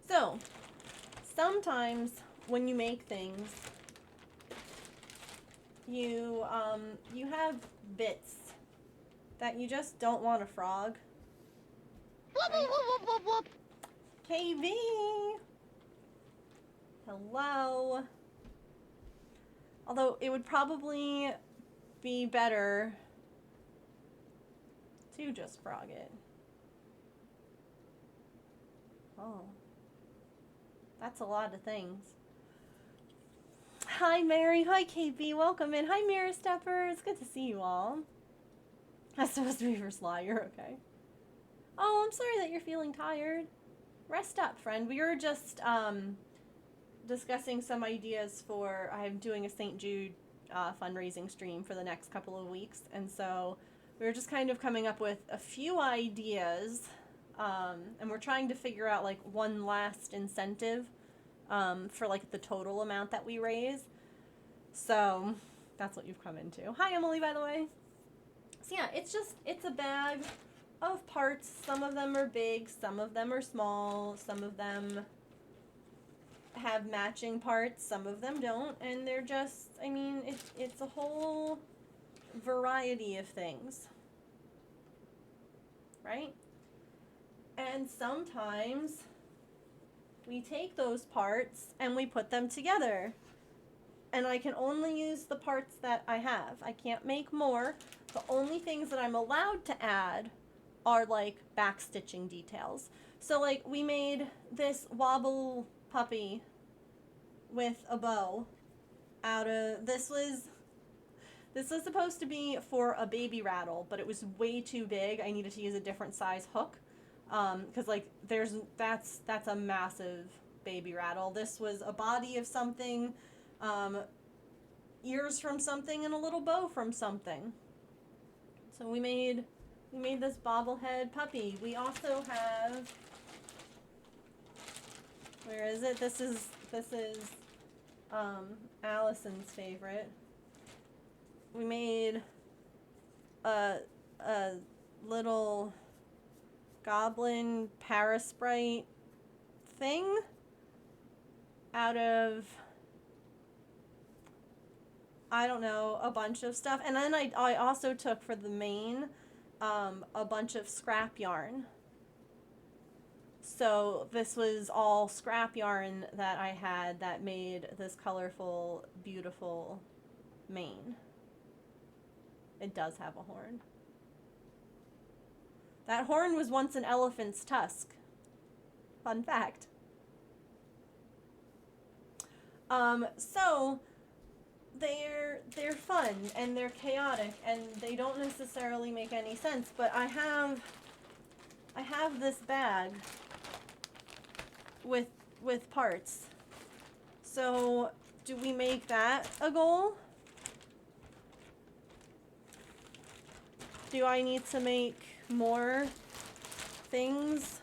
So, sometimes when you make things, you have bits that you just don't want to frog. Whoop, Right? whoop, whoop, whoop, whoop. KV! Hello. Although it would probably be better to just frog it. Oh. That's a lot of things. Hi, Mary. Hi, KB. Welcome in. Hi, Mirror Stepper. It's good to see you all. That's supposed to be for Sly. You're okay. Oh, I'm sorry that you're feeling tired. Rest up, friend. We were just discussing some ideas for. I'm doing a St. Jude fundraising stream for the next couple of weeks, and so we were just kind of coming up with a few ideas, and we're trying to figure out like one last incentive for like the total amount that we raise. So that's what you've come into. Hi, Emily, by the way. So yeah, it's a bag of parts. Some of them are big, some of them are small, some of them have matching parts, some of them don't, and they're just, I mean, it's a whole variety of things, right? And sometimes we take those parts and we put them together. And I can only use the parts that I have. I can't make more. The only things that I'm allowed to add are like backstitching details. So like we made this wobble puppy with a bow out of, this was supposed to be for a baby rattle, but it was way too big. I needed to use a different size hook. Cause like that's a massive baby rattle. This was a body of something, ears from something, and a little bow from something. So we made this bobblehead puppy. We also have, where is it? This is Allison's favorite. We made a little goblin parasprite thing out of, I don't know, a bunch of stuff. And then I also took for the mane a bunch of scrap yarn. So this was all scrap yarn that I had that made this colorful, beautiful mane. It does have a horn. That horn was once an elephant's tusk. Fun fact. So they're fun and they're chaotic and they don't necessarily make any sense, but I have this bag with parts. So do we make that a goal? Do I need to make more things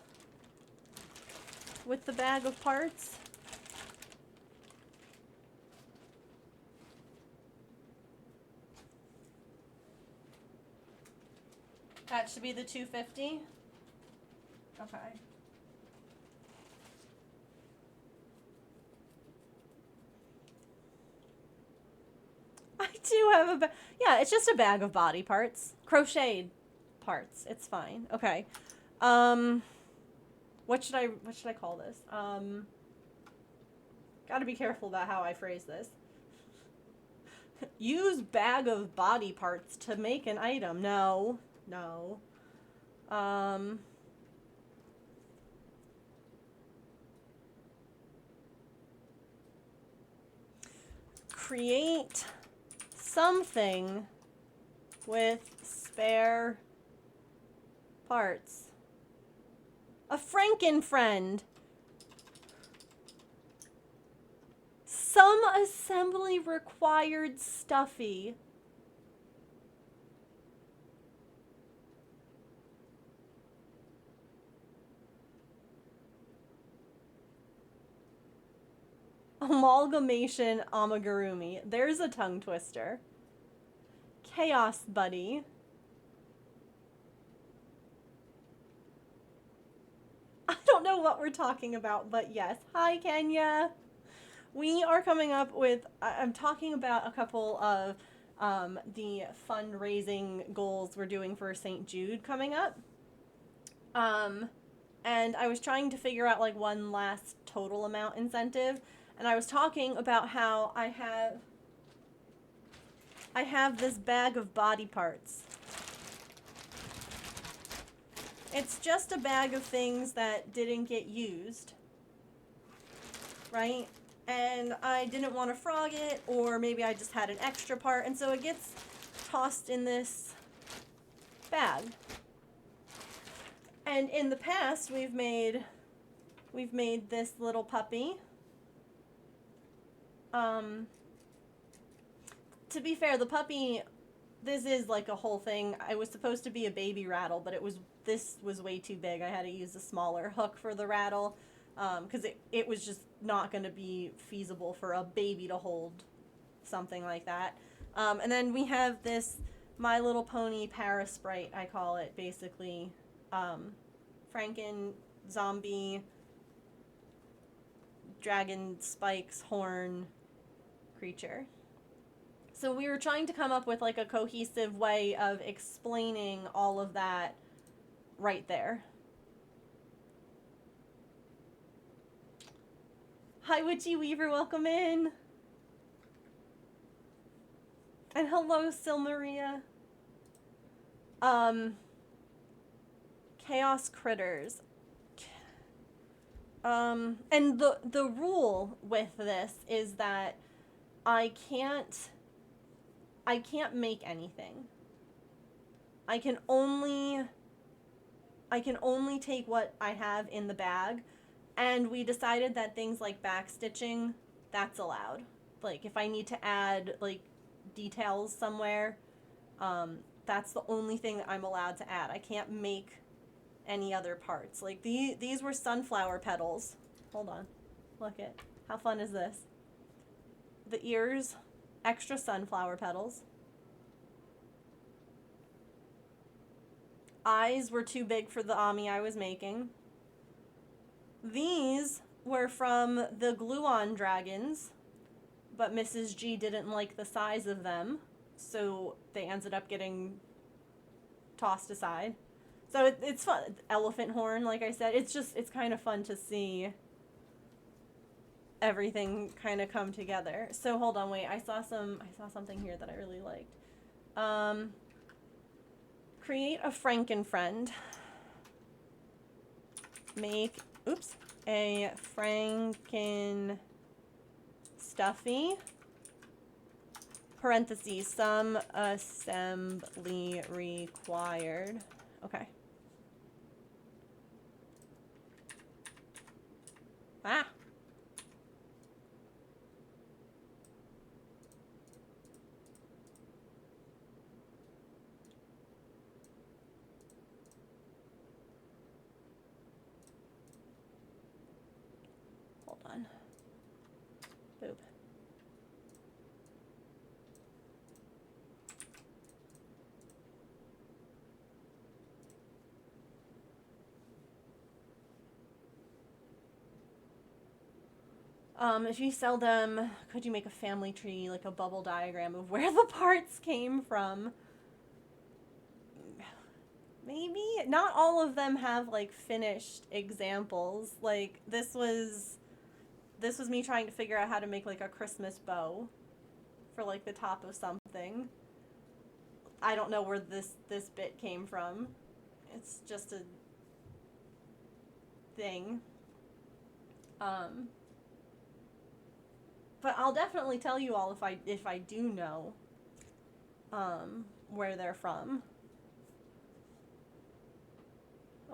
with the bag of parts? That should be the 250. Okay. I do have a bag. Yeah, it's just a bag of body parts. Crocheted parts. It's fine. Okay. What should I call this? Gotta be careful about how I phrase this. Use bag of body parts to make an item. No. Create something with spare parts. A Frankenfriend. Some assembly required stuffy. Amalgamation amigurumi. There's a tongue twister. Chaos buddy. I don't know what we're talking about, but yes. Hi, Kenya. We are coming up with, I'm talking about a couple of the fundraising goals we're doing for St. Jude coming up. And I was trying to figure out like one last total amount incentive. And I was talking about how I have this bag of body parts. It's just a bag of things that didn't get used, right? and I didn't want to frog it, or maybe I just had an extra part, and so it gets tossed in this bag. And in the past, we've made this little puppy. To be fair, the puppy, this is like a whole thing. It was supposed to be a baby rattle, but this was way too big. I had to use a smaller hook for the rattle, because it was just not going to be feasible for a baby to hold something like that. And then we have this My Little Pony Parasprite, I call it, basically. Franken zombie dragon spikes horn creature. So we were trying to come up with like a cohesive way of explaining all of that right there. Hi, Witchy Weaver, welcome in. And hello, Silmaria. Chaos Critters. And the rule with this is that I can't make anything. I can only take what I have in the bag, and we decided that things like backstitching, that's allowed. Like if I need to add like details somewhere, that's the only thing that I'm allowed to add. I can't make any other parts. Like these were sunflower petals. Hold on. Look it. How fun is this? The ears, extra sunflower petals. Eyes were too big for the Ami I was making. These were from the glue-on dragons, but Mrs. G didn't like the size of them, so they ended up getting tossed aside. So it's fun. Elephant horn, like I said, it's kind of fun to see everything kind of come together. So hold on, wait. I saw something here that I really liked. Create a Frankenfriend. Make a Franken stuffy. Parentheses, some assembly required. Okay. Ah. Hold on. Boop. If you sell them, could you make a family tree, like a bubble diagram of where the parts came from? Maybe. Not all of them have like finished examples. Like this was me trying to figure out how to make like a Christmas bow for like the top of something. I don't know where this bit came from. It's just a thing. But I'll definitely tell you all if I do know where they're from.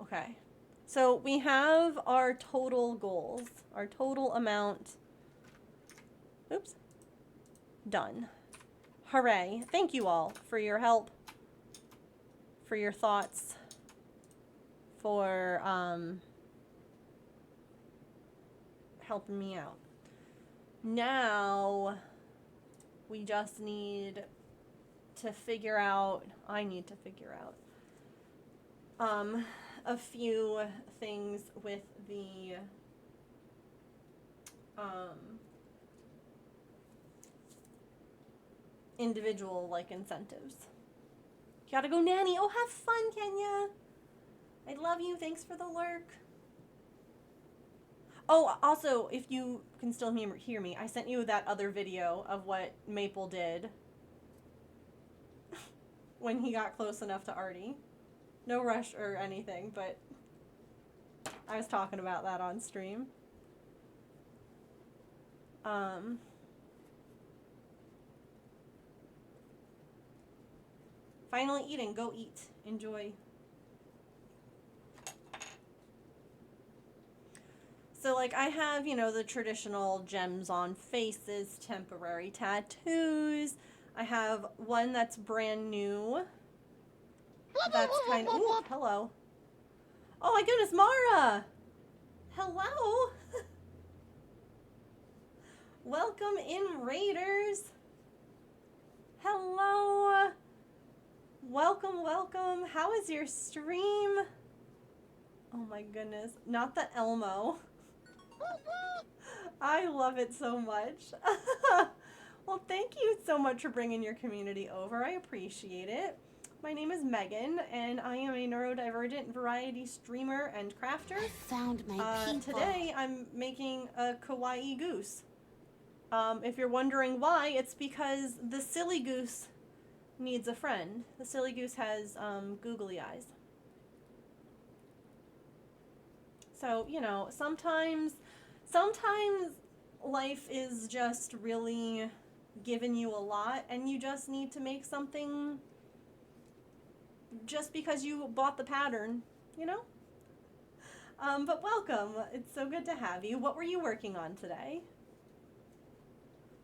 Okay. So we have our total goals, our total amount. Oops. Done. Hooray. Thank you all for your help, for your thoughts, for helping me out. Now we just need to figure out, I need to figure out a few things with the individual like incentives. Gotta go nanny. Oh, have fun, Kenya. I love you. Thanks for the lurk. Oh, also, if you can still hear me, I sent you that other video of what Maple did when he got close enough to Artie. No rush or anything, but I was talking about that on stream. Finally eating. Go eat. Enjoy. So, like, I have, you know, the traditional gems on faces, temporary tattoos. I have one that's brand new. That's kind of... Ooh, hello. Oh, my goodness, Mara! Hello! Welcome in, Raiders! Hello! Welcome, welcome. How is your stream? Oh my goodness. Not the Elmo. I love it so much. Well, thank you so much for bringing your community over. I appreciate it. My name is Megan, and I am a neurodivergent variety streamer and crafter. I found my people. Today, I'm making a kawaii goose. If you're wondering why, it's because the silly goose needs a friend. The silly goose has googly eyes. So, you know, sometimes life is just really giving you a lot, and you just need to make something just because you bought the pattern, you know? But welcome. It's so good to have you. What were you working on today?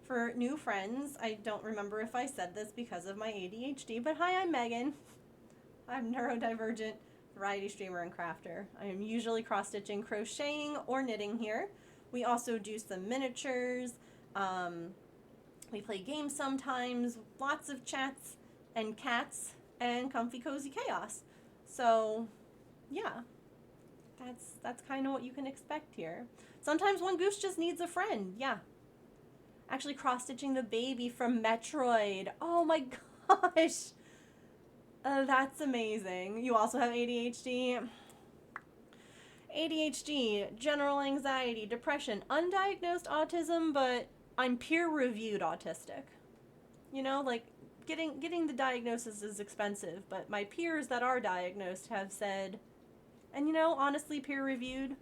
For new friends, I don't remember if I said this because of my ADHD, but hi, I'm Megan. I'm neurodivergent variety streamer and crafter. I am usually cross-stitching, crocheting, or knitting here. We also do some miniatures. We play games sometimes, lots of chats and cats and comfy cozy chaos. So yeah, that's kind of what you can expect here. Sometimes one goose just needs a friend. Yeah. Actually cross-stitching the baby from Metroid. Oh my gosh. That's amazing. You also have ADHD. ADHD, general anxiety, depression, undiagnosed autism, but I'm peer-reviewed autistic. You know, like getting the diagnosis is expensive, but my peers that are diagnosed have said, and you know, honestly, peer-reviewed,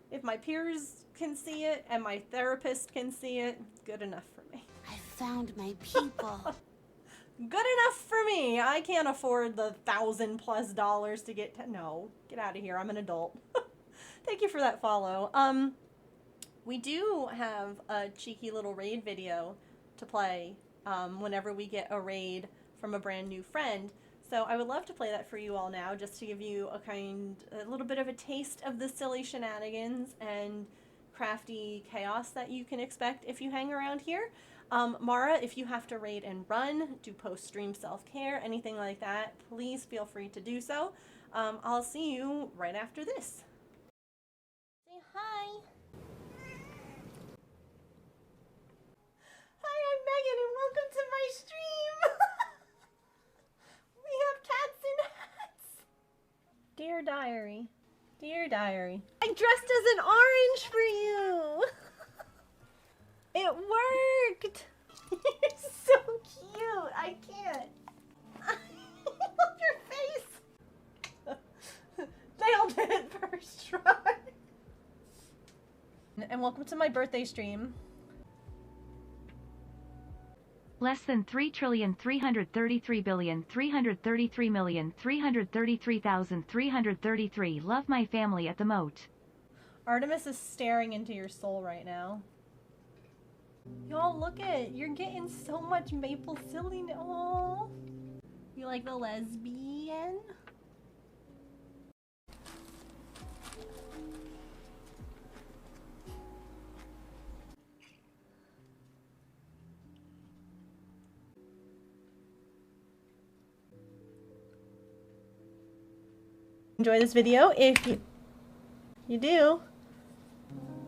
if my peers can see it and my therapist can see it, good enough for me. I found my people. Good enough for me. I can't afford the $1,000+ to get no, get out of here. I'm an adult. Thank you for that follow. We do have a cheeky little raid video to play whenever we get a raid from a brand new friend. So I would love to play that for you all now, just to give you a little bit of a taste of the silly shenanigans and crafty chaos that you can expect if you hang around here. Mara, if you have to raid and run, do post-stream self-care, anything like that, please feel free to do so. I'll see you right after this. Say hi. Hi, I'm Megan, and welcome to my stream. We have cats in hats. Dear diary. Dear diary. I dressed as an orange for you. It worked. You're so cute. I can't. I love your face. Nailed it first try. And welcome to my birthday stream. Less than 3,333,333,333,333. Love my family at the moat. Artemis is staring into your soul right now. Y'all, look it. You're getting so much maple silliness. Oh, you like the lesbian? Enjoy this video. If you do,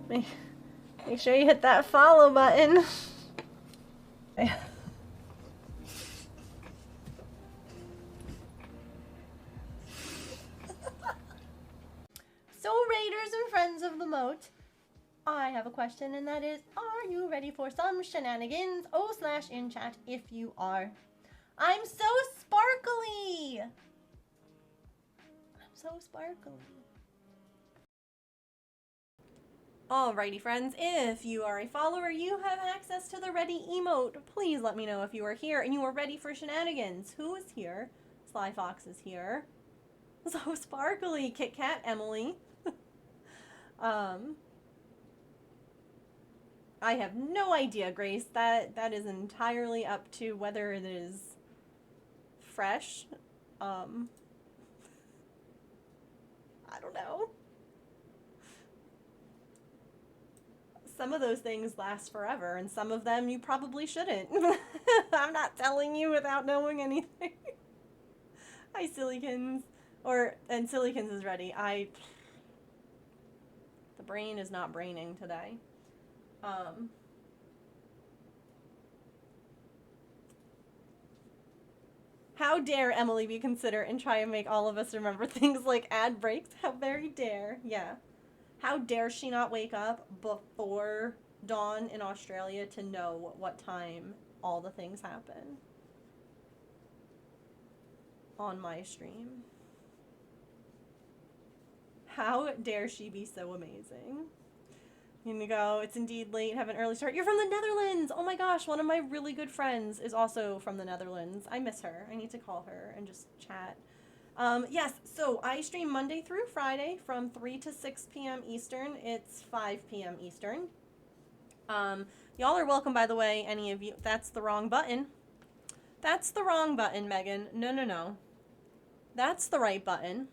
make sure you hit that follow button. So, Raiders and friends of the moat, I have a question, and that is, are you ready for some shenanigans? /in chat if you are. I'm so sparkly! I'm so sparkly. Alrighty, friends, if you are a follower, you have access to the ready emote. Please let me know if you are here and you are ready for shenanigans. Who is here? Sly Fox is here. So sparkly, Kit Kat, Emily. I have no idea, Grace. That is entirely up to whether it is fresh. I don't know. Some of those things last forever, and some of them you probably shouldn't. I'm not telling you without knowing anything. Hi, Sillykins. And Sillykins is ready. The brain is not braining today. How dare Emily be considerate and try and make all of us remember things like ad breaks? How very dare. Yeah. How dare she not wake up before dawn in Australia to know what time all the things happen on my stream? How dare she be so amazing? Indigo, it's indeed late, have an early start. You're from the Netherlands! Oh my gosh, one of my really good friends is also from the Netherlands. I miss her. I need to call her and just chat. Yes, so I stream Monday through Friday from 3 to 6 p.m. Eastern. It's 5 p.m. Eastern. Y'all are welcome, by the way, any of you. That's the wrong button. That's the wrong button, Megan. No, no, no. That's the right button.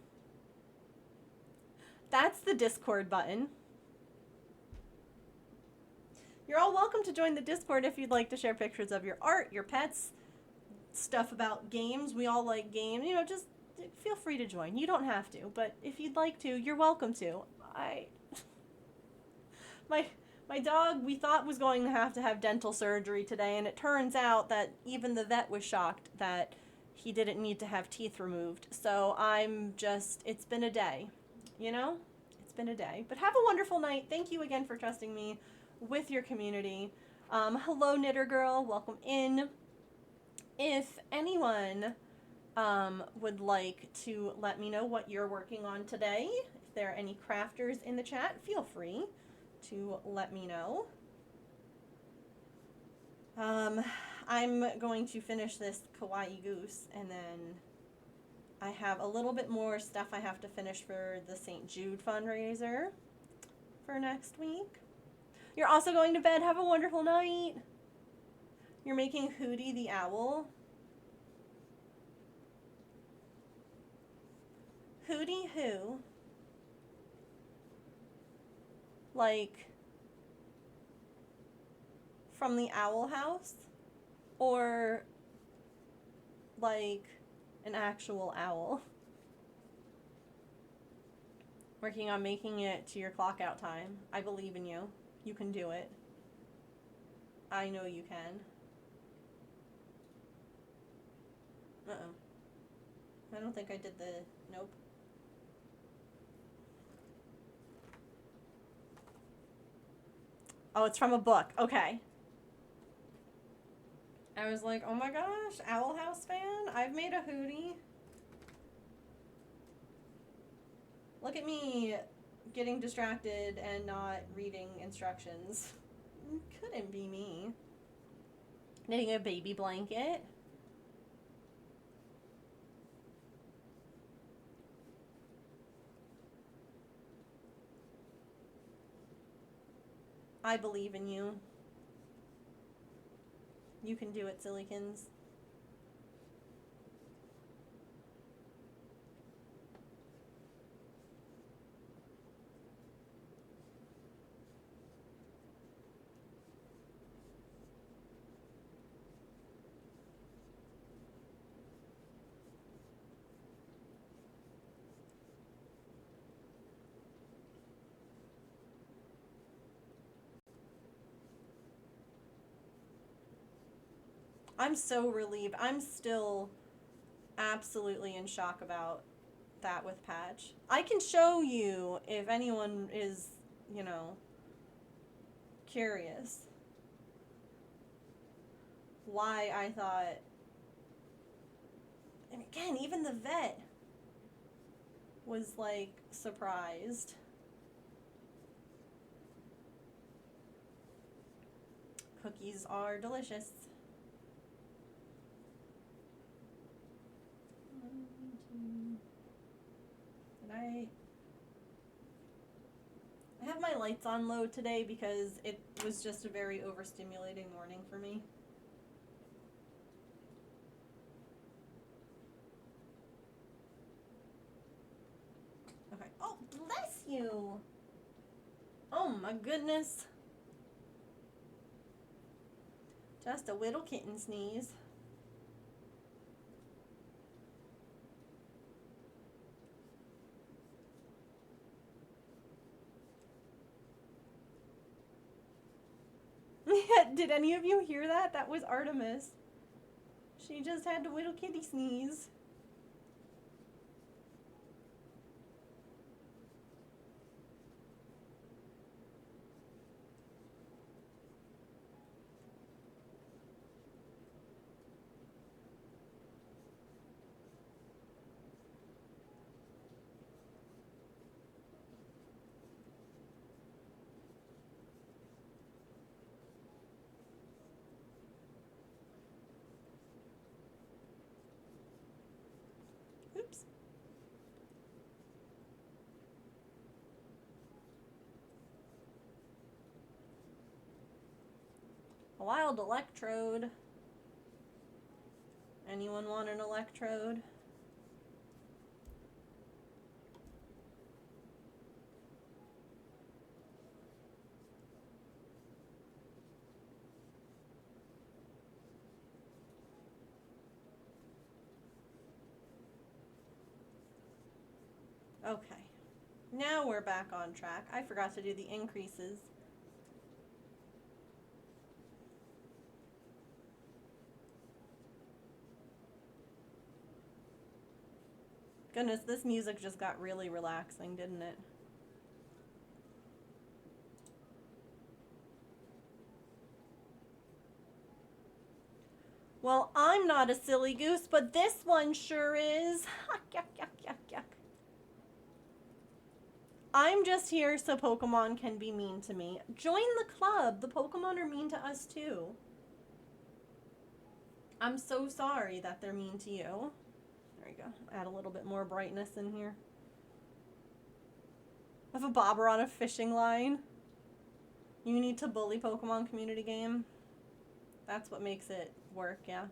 That's the Discord button. You're all welcome to join the Discord if you'd like to share pictures of your art, your pets, stuff about games. We all like games. You know, just feel free to join. You don't have to, but if you'd like to, you're welcome to. My dog, we thought was going to have dental surgery today, and it turns out that even the vet was shocked that he didn't need to have teeth removed. So it's been a day, you know? It's been a day. But have a wonderful night. Thank you again for trusting me with your community. Hello, Knitter Girl. Welcome in. If anyone would like to let me know what you're working on today, if there are any crafters in the chat, feel free to let me know. I'm going to finish this kawaii goose, and then I have a little bit more stuff I have to finish for the St. Jude fundraiser for next week. You're also going to bed. Have a wonderful night. You're making Hootie the owl. Hootie who? Like, from the Owl House? Or, like, an actual owl? Working on making it to your clock out time. I believe in you. You can do it. I know you can. Uh-oh. I don't think I did the... Nope. Oh, it's from a book. Okay. I was like, oh my gosh, Owl House fan? I've made a Hootie. Look at me getting distracted and not reading instructions. Couldn't be me. Knitting a baby blanket. I believe in you. You can do it, Sillykins. I'm so relieved. I'm still absolutely in shock about that with Patch. I can show you if anyone is, you know, curious why I thought, and again, even the vet was like surprised. cookies are delicious. Did I have my lights on low today because it was just a very overstimulating morning for me. Okay. Oh, bless you. Oh my goodness. Just a little kitten sneeze. Did any of you hear that? That was Artemis. She just had a little kitty sneeze. Oops. A wild electrode. Anyone want an electrode? Okay. Now we're back on track. I forgot to do the increases. Goodness, this music just got really relaxing, didn't it? Well, I'm not a silly goose, but this one sure is. Yuck, yuck, yuck, yuck. I'm just here so Pokemon can be mean to me. Join the club. The Pokemon are mean to us too. I'm so sorry that they're mean to you. There you go. Add a little bit more brightness in here. I have a bobber on a fishing line. You need to bully Pokemon community game. That's what makes it work, yeah.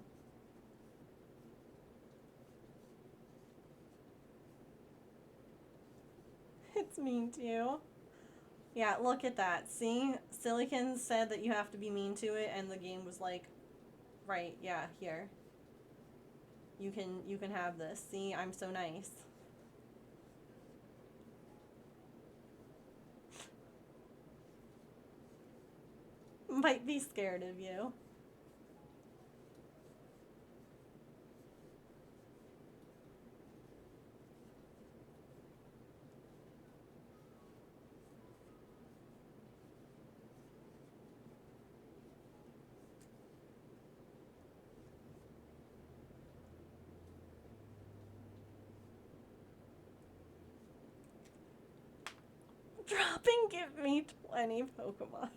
It's mean to you. Yeah, look at that. See? Silicon said that you have to be mean to it, and the game was like, right, yeah, here. You can have this. See, I'm so nice. Might be scared of you. Dropping give me 20 Pokemon.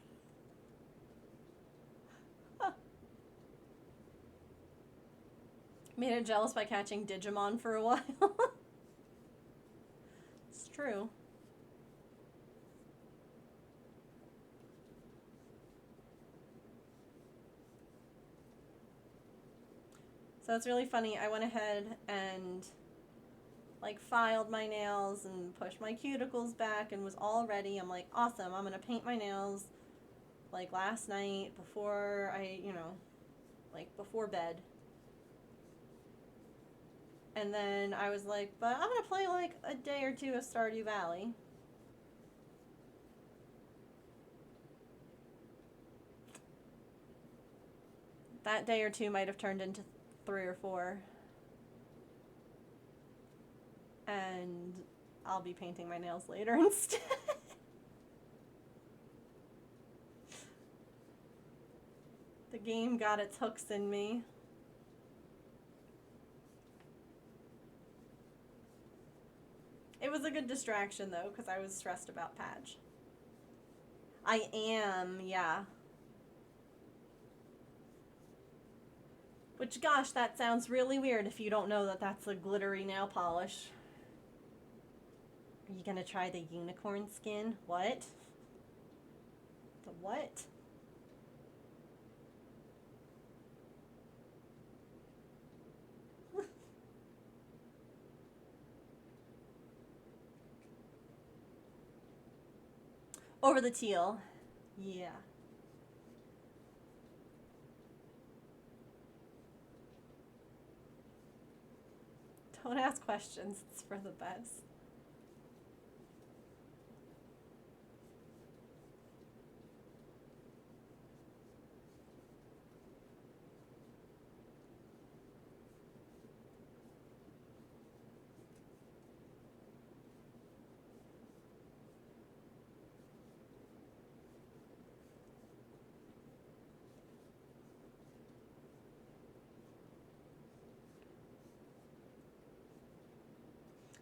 Made her jealous by catching Digimon for a while. It's true. So it's really funny. I went ahead and like filed my nails and pushed my cuticles back and was all ready. I'm like, awesome, I'm gonna paint my nails like last night before I, like before bed. And then I was like, but I'm gonna play like a day or two of Stardew Valley. That day or two might have turned into 3 or 4. And I'll be painting my nails later instead. The game got its hooks in me. It was a good distraction though, because I was stressed about Patch. I am, yeah. Which, gosh, that sounds really weird if you don't know that that's a glittery nail polish. Are you gonna try the unicorn skin? What? The what? Over the teal. Yeah. Don't ask questions. It's for the best.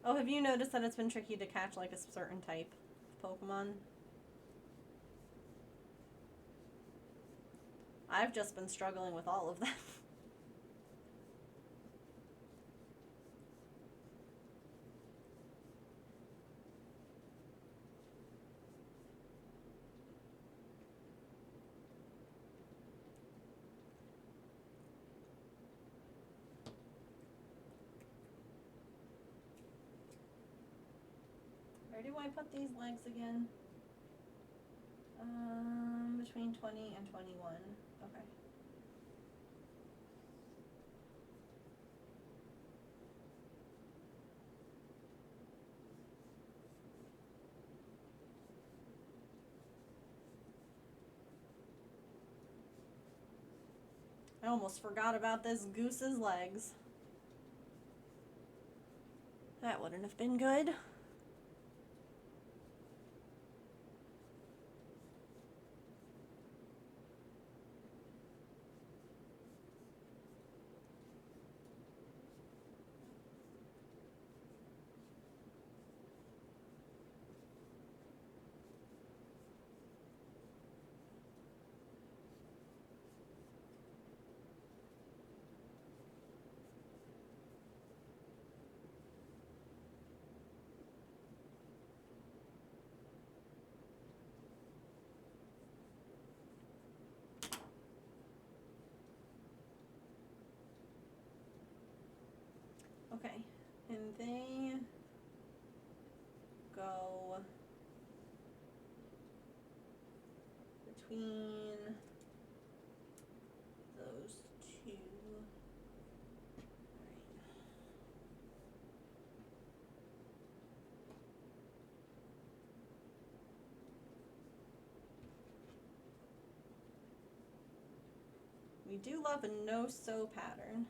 Oh, have you noticed that it's been tricky to catch like a certain type of Pokemon? I've just been struggling with all of them. Where do I put these legs again? Between 20 and 21. Okay. I almost forgot about this goose's legs. That wouldn't have been good. Okay, and they go between those two. We do love a no-sew pattern.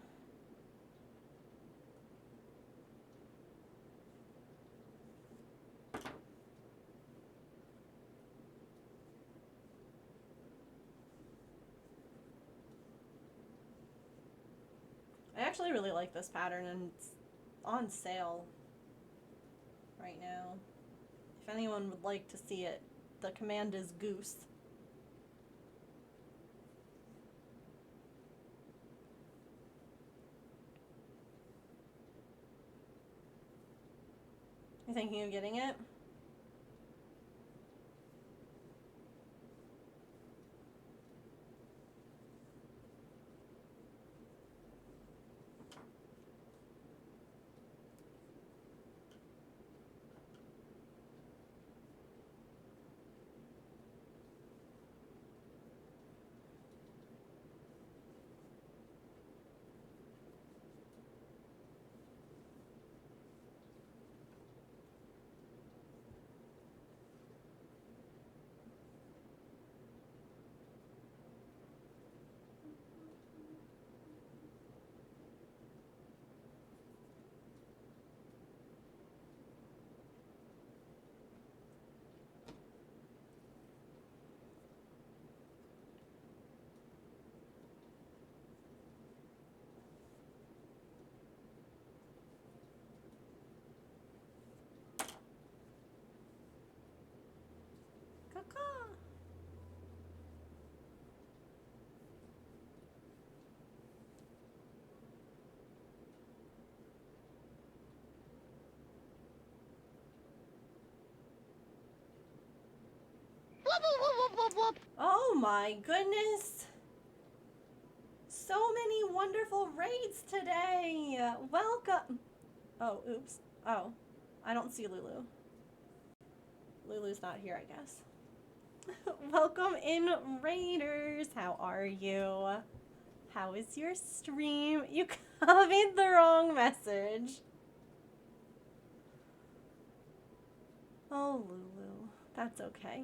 I actually really like this pattern, and it's on sale right now. If anyone would like to see it, the command is goose. You thinking of getting it? whoop, whoop. Oh my goodness. So many wonderful raids today. Welcome. Oh, oops. Oh, I don't see Lulu. Lulu's not here, I guess. Welcome in, Raiders. How are you? How is your stream? You copied the wrong message. Oh, Lulu. That's okay.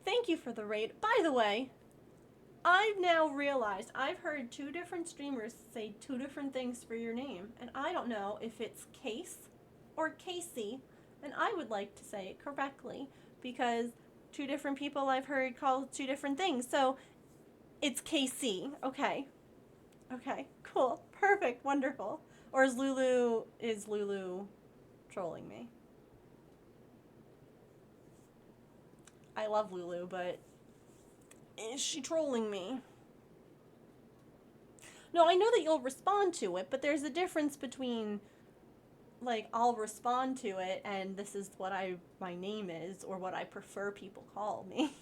Thank you for the raid. By the way, I've now realized I've heard two different streamers say two different things for your name, and I don't know if it's Case or Casey, and I would like to say it correctly because two different people I've heard call two different things. So it's Casey. Okay. Okay. Cool. Perfect. Wonderful. Or is Lulu trolling me? I love Lulu, but is she trolling me? No, I know that you'll respond to it, but there's a difference between, like, I'll respond to it and this is what my name is or what I prefer people call me.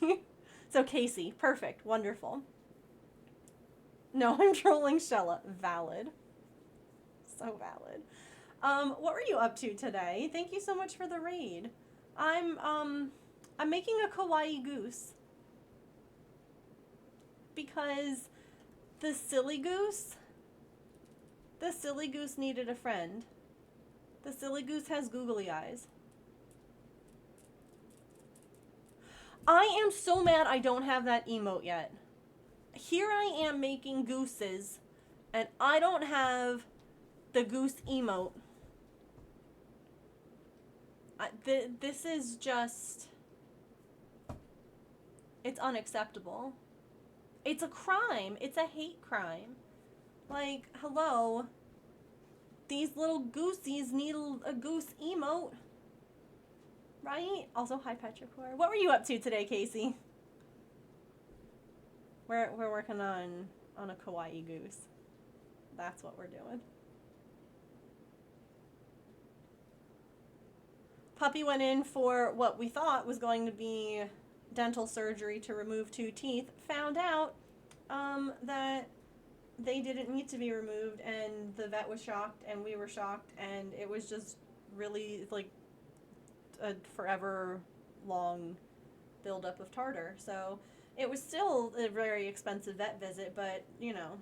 So Casey, perfect, wonderful. No, I'm trolling Shella. Valid. So valid. What were you up to today? Thank you so much for the raid. I'm making a kawaii goose. Because the silly goose needed a friend. The silly goose has googly eyes. I am so mad I don't have that emote yet. Here I am making gooses, and I don't have the goose emote. This is just... It's unacceptable. It's a crime. It's a hate crime. Like, hello. These little goosies need a goose emote. Right? Also, hi, Petrichor. What were you up to today, Casey? We're working on a kawaii goose. That's what we're doing. Puppy went in for what we thought was going to be dental surgery to remove 2 teeth. Found out that they didn't need to be removed, and the vet was shocked, and we were shocked, and it was just really like a forever long buildup of tartar. So it was still a very expensive vet visit, but you know,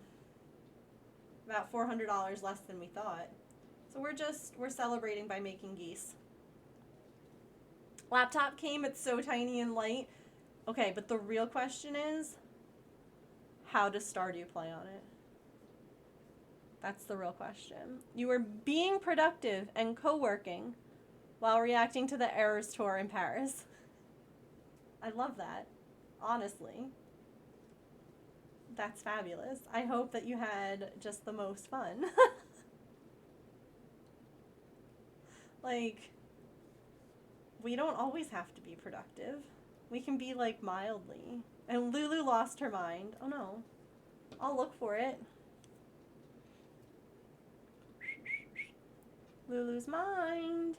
about $400 less than we thought. So we're celebrating by making geese. Laptop came, it's so tiny and light. Okay, but the real question is, how does Stardew play on it? That's the real question. You were being productive and co-working while reacting to the Errors tour in Paris. I love that, honestly. That's fabulous. I hope that you had just the most fun. Like, we don't always have to be productive. We can be, like, mildly. And Lulu lost her mind. Oh, no. I'll look for it. Lulu's mind.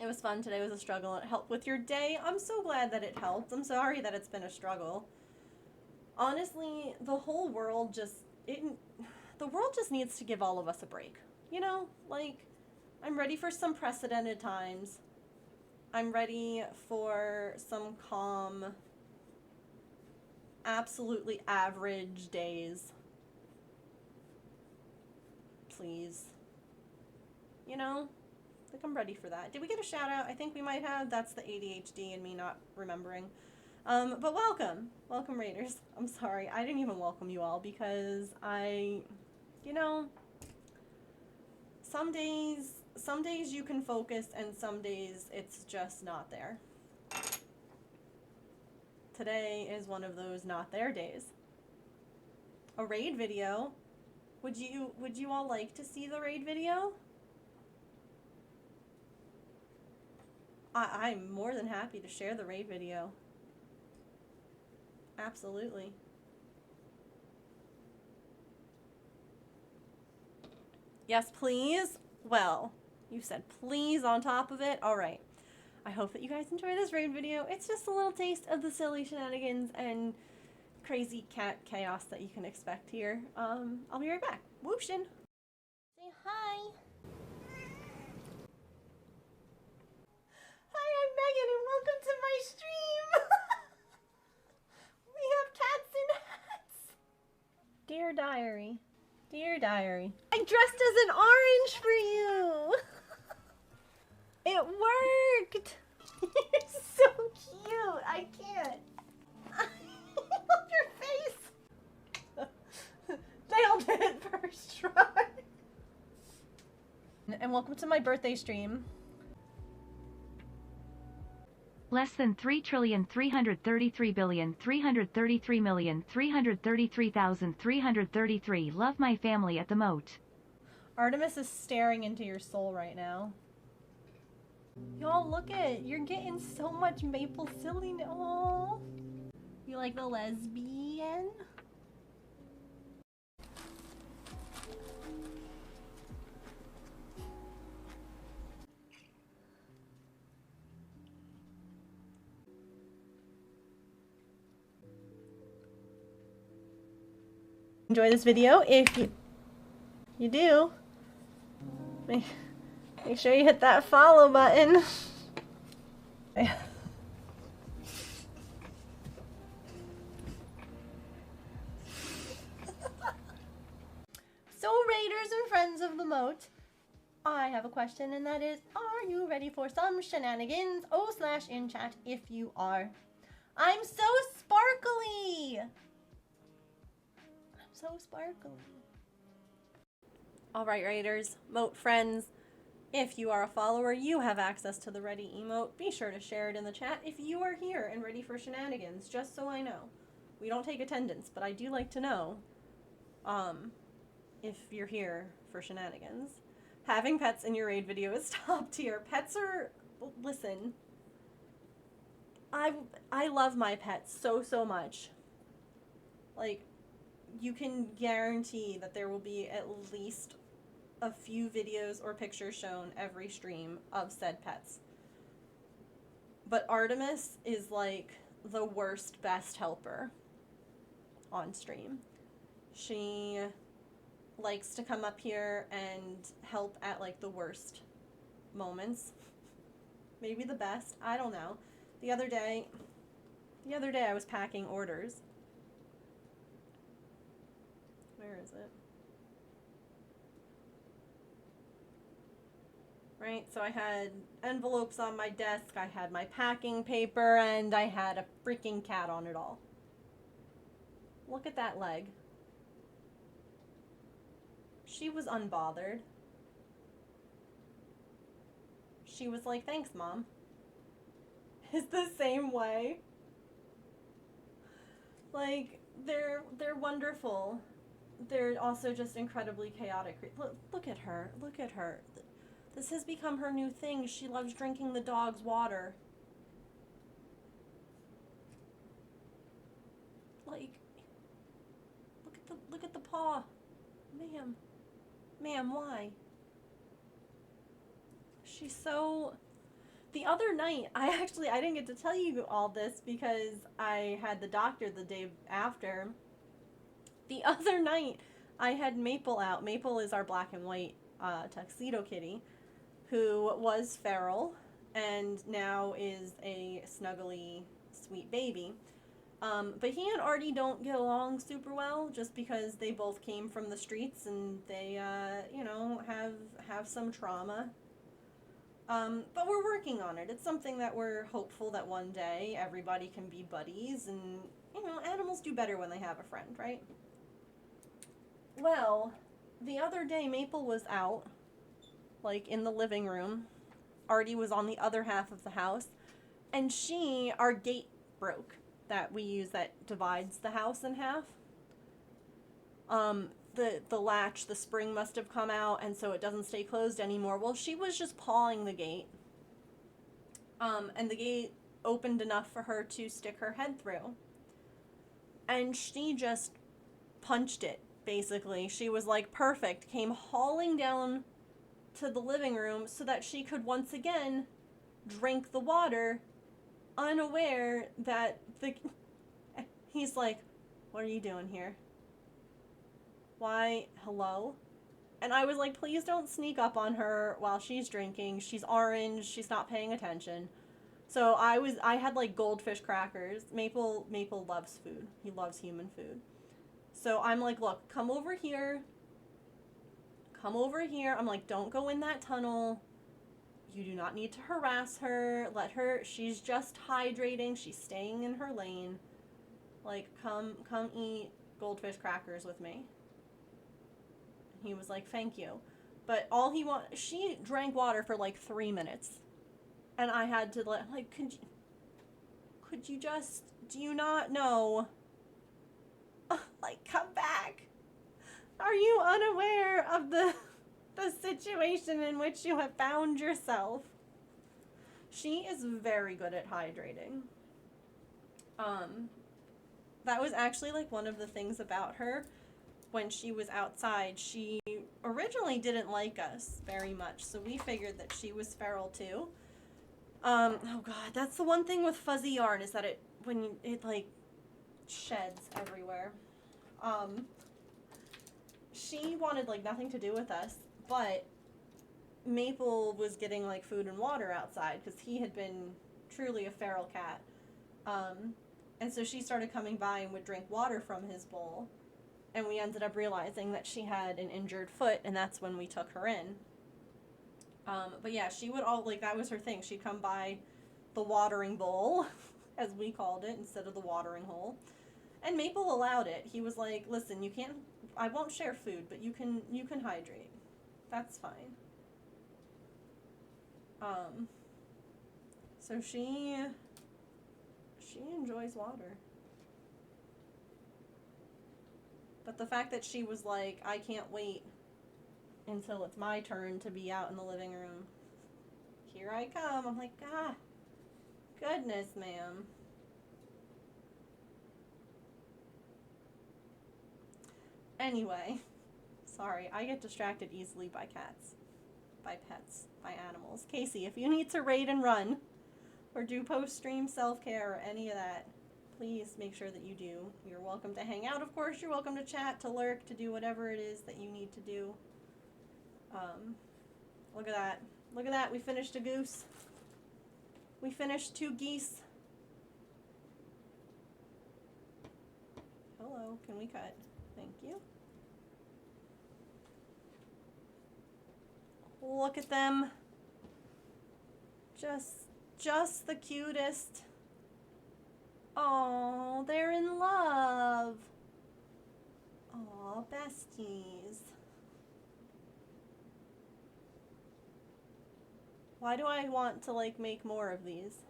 It was fun. Today was a struggle. It helped with your day. I'm so glad that it helped. I'm sorry that it's been a struggle. Honestly, the whole world the world just needs to give all of us a break. You know? Like, I'm ready for some precedented times. I'm ready for some calm, absolutely average days. Please. You know? Like, I'm ready for that. Did we get a shout out? I think we might have. That's the ADHD and me not remembering. But welcome. Welcome, Raiders. I'm sorry. I didn't even welcome you all because you know, some days you can focus and some days it's just not there. Today is one of those not there days. A raid video. Would you all like to see the raid video? I'm more than happy to share the raid video. Absolutely. Yes, please. Well, you said please on top of it. All right. I hope that you guys enjoy this raid video. It's just a little taste of the silly shenanigans and crazy cat chaos that you can expect here. I'll be right back. Whooshin'. Say hi. Hi, I'm Megan and welcome to my stream. We have cats in hats. Dear diary. Dear diary. I dressed as an orange for you. It worked. You're so cute. I can't. Look your face. Nailed it first try. And welcome to my birthday stream. Less than 3,333,333,333,333. Love my family at the moat. Artemis is staring into your soul right now. Y'all, look it. You're getting so much maple silliness. Oh, you like the lesbian? Enjoy this video. If you do, make sure you hit that follow button. So, raiders and friends of the moat, I have a question, and that is, are you ready for some shenanigans? /in chat if you are. I'm so sparkly! So sparkly. Alright, raiders, moat friends, if you are a follower, you have access to the ready emote. Be sure to share it in the chat if you are here and ready for shenanigans, just so I know. We don't take attendance, but I do like to know if you're here for shenanigans. Having pets in your raid video is top tier. Pets are, listen, I love my pets so much. Like, you can guarantee that there will be at least a few videos or pictures shown every stream of said pets. But Artemis is like the worst best helper on stream. She likes to come up here and help at like the worst moments. Maybe the best, I don't know. The other day I was packing orders. Where is it? Right, so I had envelopes on my desk, I had my packing paper, and I had a freaking cat on it all. Look at that leg. She was unbothered. She was like, thanks, Mom. It's the same way. Like, they're wonderful. They're also just incredibly chaotic. Look at her. Look at her. This has become her new thing. She loves drinking the dog's water. Like, look at the paw. Ma'am. Ma'am, why? She's so... The other night, I didn't get to tell you all this because I had the doctor the day after. The other night, I had Maple out. Maple is our black and white tuxedo kitty, who was feral and now is a snuggly, sweet baby. But he and Artie don't get along super well just because they both came from the streets and they, you know, have some trauma. But we're working on it. It's something that we're hopeful that one day everybody can be buddies and, you know, animals do better when they have a friend, right? Well, the other day Maple was out, like in the living room. Artie was on the other half of the house, and our gate broke that we use that divides the house in half. The latch, the spring must have come out, and so it doesn't stay closed anymore. Well, she was just pawing the gate, and the gate opened enough for her to stick her head through, and she just punched it, basically. She was like, perfect, came hauling down to the living room so that she could once again drank the water, unaware that he's like, what are you doing here? Why, hello? And I was like, please don't sneak up on her while she's drinking. She's orange, she's not paying attention. So I had like goldfish crackers. Maple loves food. He loves human food. So I'm like, look, come over here. Come over here. I'm like, don't go in that tunnel. You do not need to harass her. Let her, she's just hydrating. She's staying in her lane. Like, come eat goldfish crackers with me. He was like, thank you. But all he she drank water for like 3 minutes. And I had to like, could you just, do you not know? Like, come back. Are you unaware of the situation in which you have found yourself? She is very good at hydrating. That was actually like one of the things about her when she was outside. She originally didn't like us very much, so we figured that she was feral too. Oh god, that's the one thing with fuzzy yarn, is that it like sheds everywhere. She wanted like nothing to do with us, but Maple was getting like food and water outside because he had been truly a feral cat. And so she started coming by and would drink water from his bowl. And we ended up realizing that she had an injured foot, and that's when we took her in. But yeah, she would that was her thing. She'd come by the watering bowl, as we called it, instead of the watering hole. And Maple allowed it. He was like, listen, I won't share food, but you can hydrate. That's fine. So she enjoys water. But the fact that she was like, I can't wait until it's my turn to be out in the living room. Here I come. I'm like, ah, goodness, ma'am. Anyway, sorry, I get distracted easily by cats, by pets, by animals. Casey, if you need to raid and run, or do post-stream self-care or any of that, please make sure that you do. You're welcome to hang out, of course. You're welcome to chat, to lurk, to do whatever it is that you need to do. Look at that. Look at that. We finished a goose. We finished 2 geese. Hello. Can we cut? Thank you. Look at them. Just the cutest. Oh, they're in love. Aw, besties. Why do I want to, like, make more of these?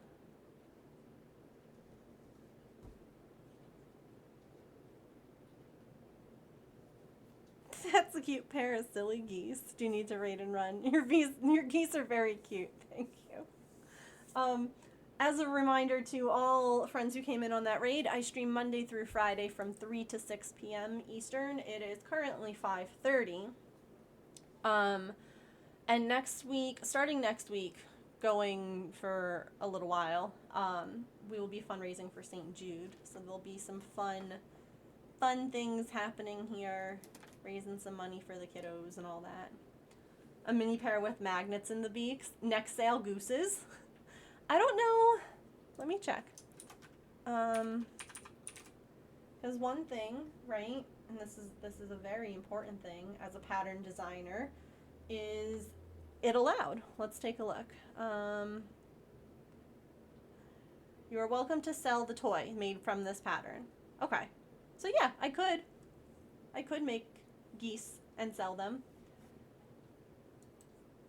That's a cute pair of silly geese. Do you need to raid and run? Your geese are very cute. Thank you. As a reminder to all friends who came in on that raid, I stream Monday through Friday from 3 to 6 p.m. Eastern. It is currently 5:30. And next week, starting next week, going for a little while, we will be fundraising for St. Jude. So there'll be some fun things happening here, raising some money for the kiddos and all that. A mini pair with magnets in the beaks. Next sale, gooses. I don't know. Let me check. Because one thing, right, and this is a very important thing as a pattern designer, is it allowed. Let's take a look. You are welcome to sell the toy made from this pattern. Okay. So yeah, I could make geese and sell them.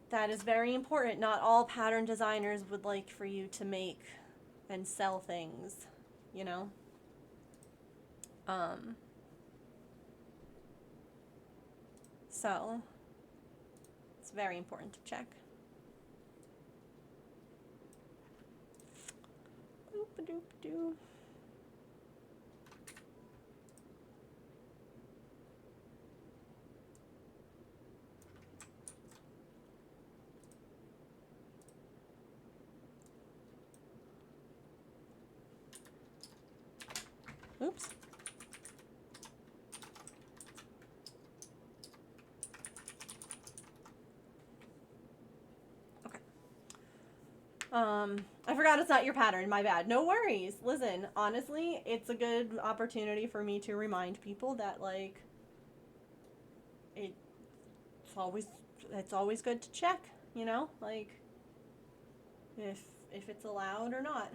That is very important. Not all pattern designers would like for you to make and sell things, you know? So it's very important to check. Boop-a-doop-a-doo. I forgot it's not your pattern. My bad. No worries. Listen, honestly, it's a good opportunity for me to remind people that, like, it's always good to check, you know, like, if it's allowed or not.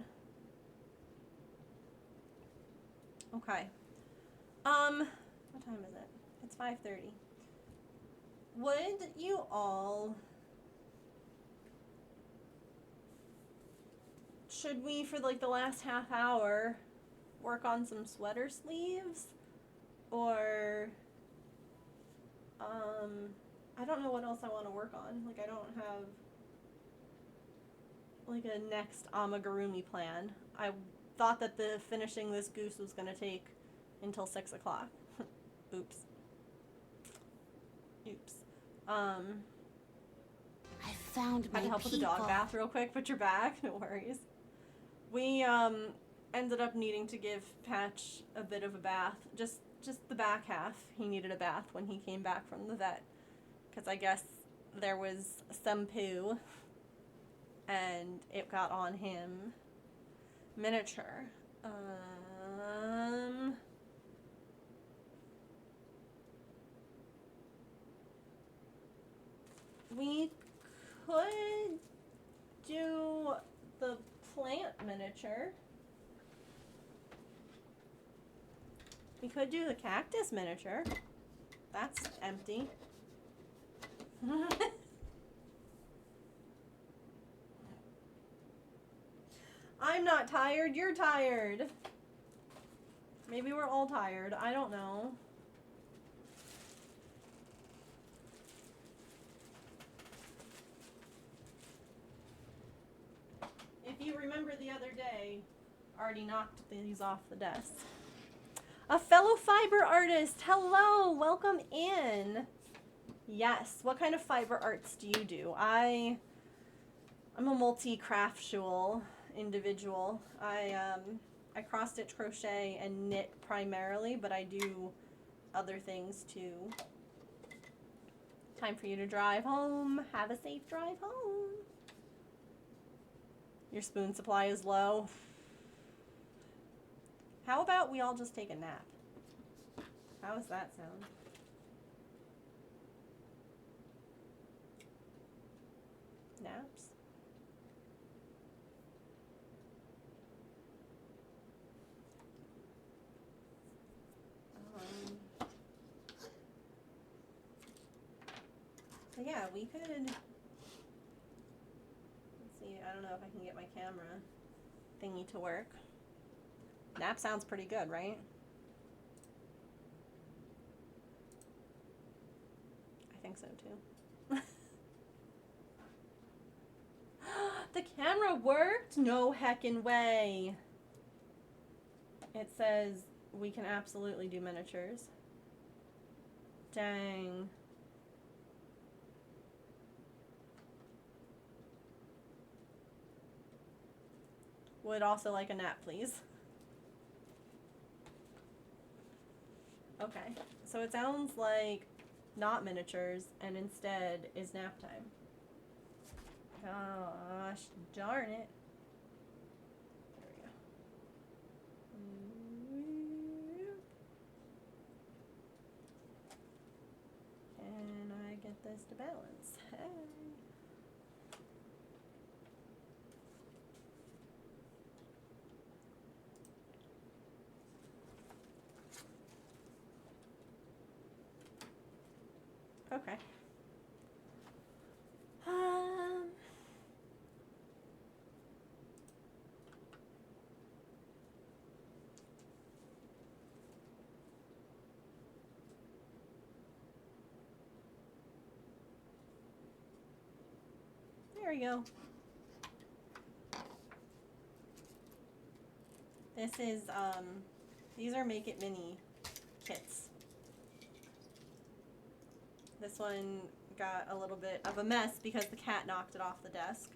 Okay. What time is it? It's 5:30. Would you all... Should we, for like the last half hour, work on some sweater sleeves? Or, I don't know what else I want to work on. Like, I don't have, like, a next amigurumi plan. I thought that the finishing this goose was going to take until 6 o'clock. Oops. Oops. I found my Had to help with the dog bath real quick, but you're back. No worries. We ended up needing to give Patch a bit of a bath. Just the back half. He needed a bath when he came back from the vet. Because I guess there was some poo. And it got on him. Miniature. We could do the plant miniature. We could do the cactus miniature. That's empty. I'm not tired, you're tired. Maybe we're all tired, I don't know. If you remember the other day, already knocked these off the desk. A fellow fiber artist, hello, welcome in. Yes, what kind of fiber arts do you do? I'm a multi-craftual individual. I cross-stitch, crochet, and knit primarily, but I do other things too. Time for you to drive home. Have a safe drive home. Your spoon supply is low. How about we all just take a nap? How does that sound? Naps? So yeah, we could... Let's see, I don't know if I can get my camera thingy to work. Nap sounds pretty good, right? I think so too. The camera worked? No heckin' way. It says we can absolutely do miniatures. Dang. Would also like a nap, please. Okay, so it sounds like not miniatures and instead is nap time. Gosh, darn it. There we go. Can I get this to balance? Hey. Okay. There we go. This is, these are Make It Mini kits. This one got a little bit of a mess because the cat knocked it off the desk.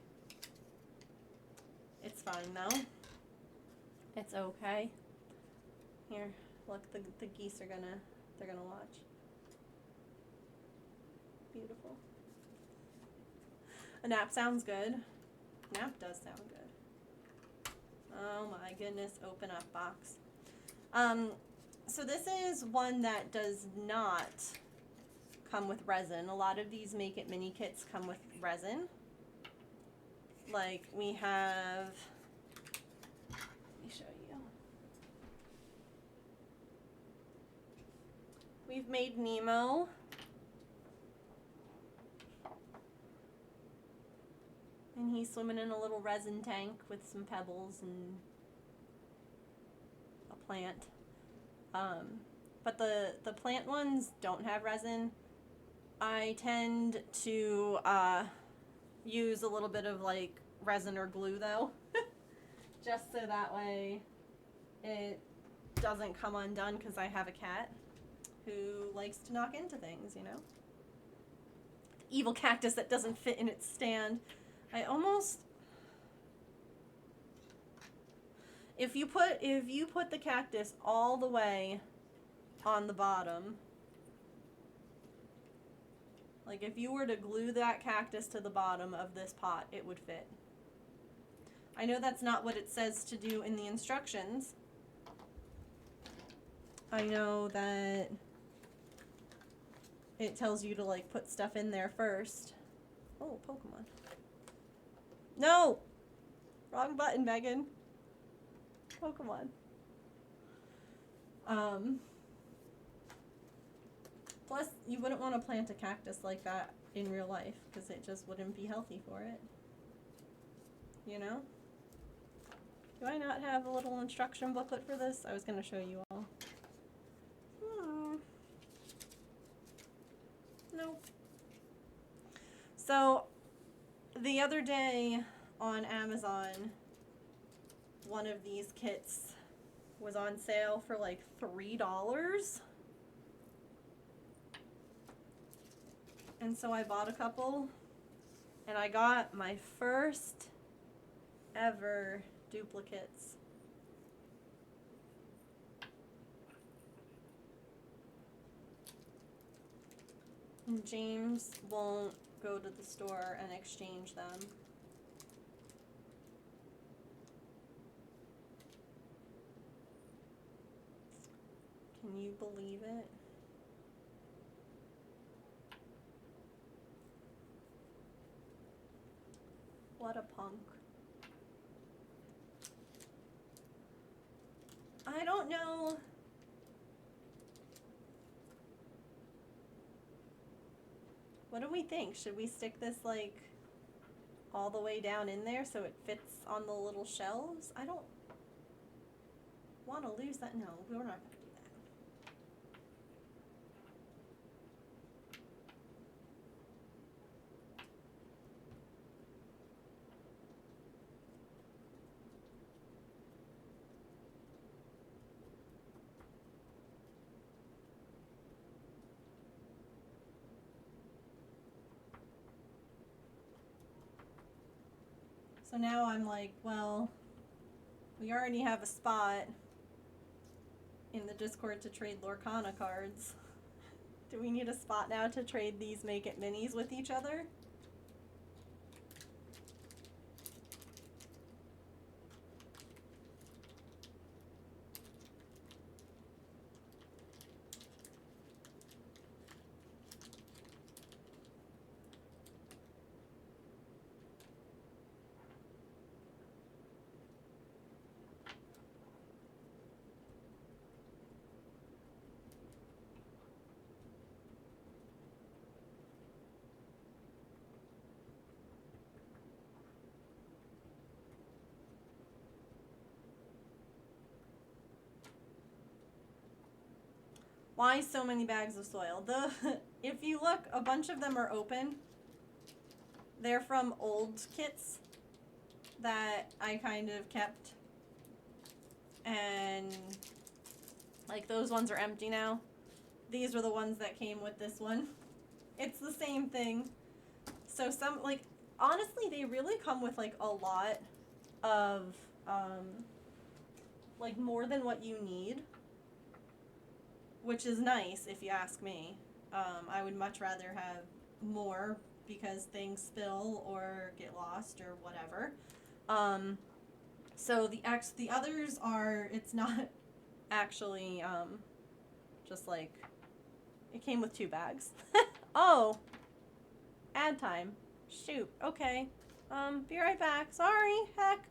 It's fine though. It's okay. Here, look, the geese are they're gonna watch. Beautiful. A nap sounds good. Nap does sound good. Oh my goodness, open up box. So this is one that does not come with resin. A lot of these Make It Mini kits come with resin. Like we have, let me show you. We've made Nemo. And he's swimming in a little resin tank with some pebbles and a plant. But the plant ones don't have resin. I tend to use a little bit of like resin or glue though. Just so that way it doesn't come undone, because I have a cat who likes to knock into things, you know? The evil cactus that doesn't fit in its stand. If you put the cactus all the way on the bottom, like if you were to glue that cactus to the bottom of this pot, it would fit. I know that's not what it says to do in the instructions. I know that it tells you to like put stuff in there first. Oh, Pokemon. No! Wrong button, Megan. Pokemon. Plus, you wouldn't want to plant a cactus like that in real life, because it just wouldn't be healthy for it. You know? Do I not have a little instruction booklet for this? I was going to show you all. Nope. So, the other day on Amazon, one of these kits was on sale for like $3. And so I bought a couple, and I got my first ever duplicates. And James won't go to the store and exchange them. Can you believe it? What a punk. I don't know. What do we think? Should we stick this like all the way down in there so it fits on the little shelves? I don't want to lose that. No, we're not going to do that. So now I'm like, well, we already have a spot in the Discord to trade Lorcana cards. Do we need a spot now to trade these Make It Minis with each other? Why so many bags of soil? If you look, a bunch of them are open. They're from old kits that I kind of kept. And like those ones are empty now. These are the ones that came with this one. It's the same thing. So some, like, honestly, they really come with like a lot of, like more than what you need. Which is nice if you ask me. I would much rather have more because things spill or get lost or whatever. So the others are, it's not actually just like, it came with 2 bags. Oh, ad time. Shoot. Okay. Be right back. Sorry. Heck.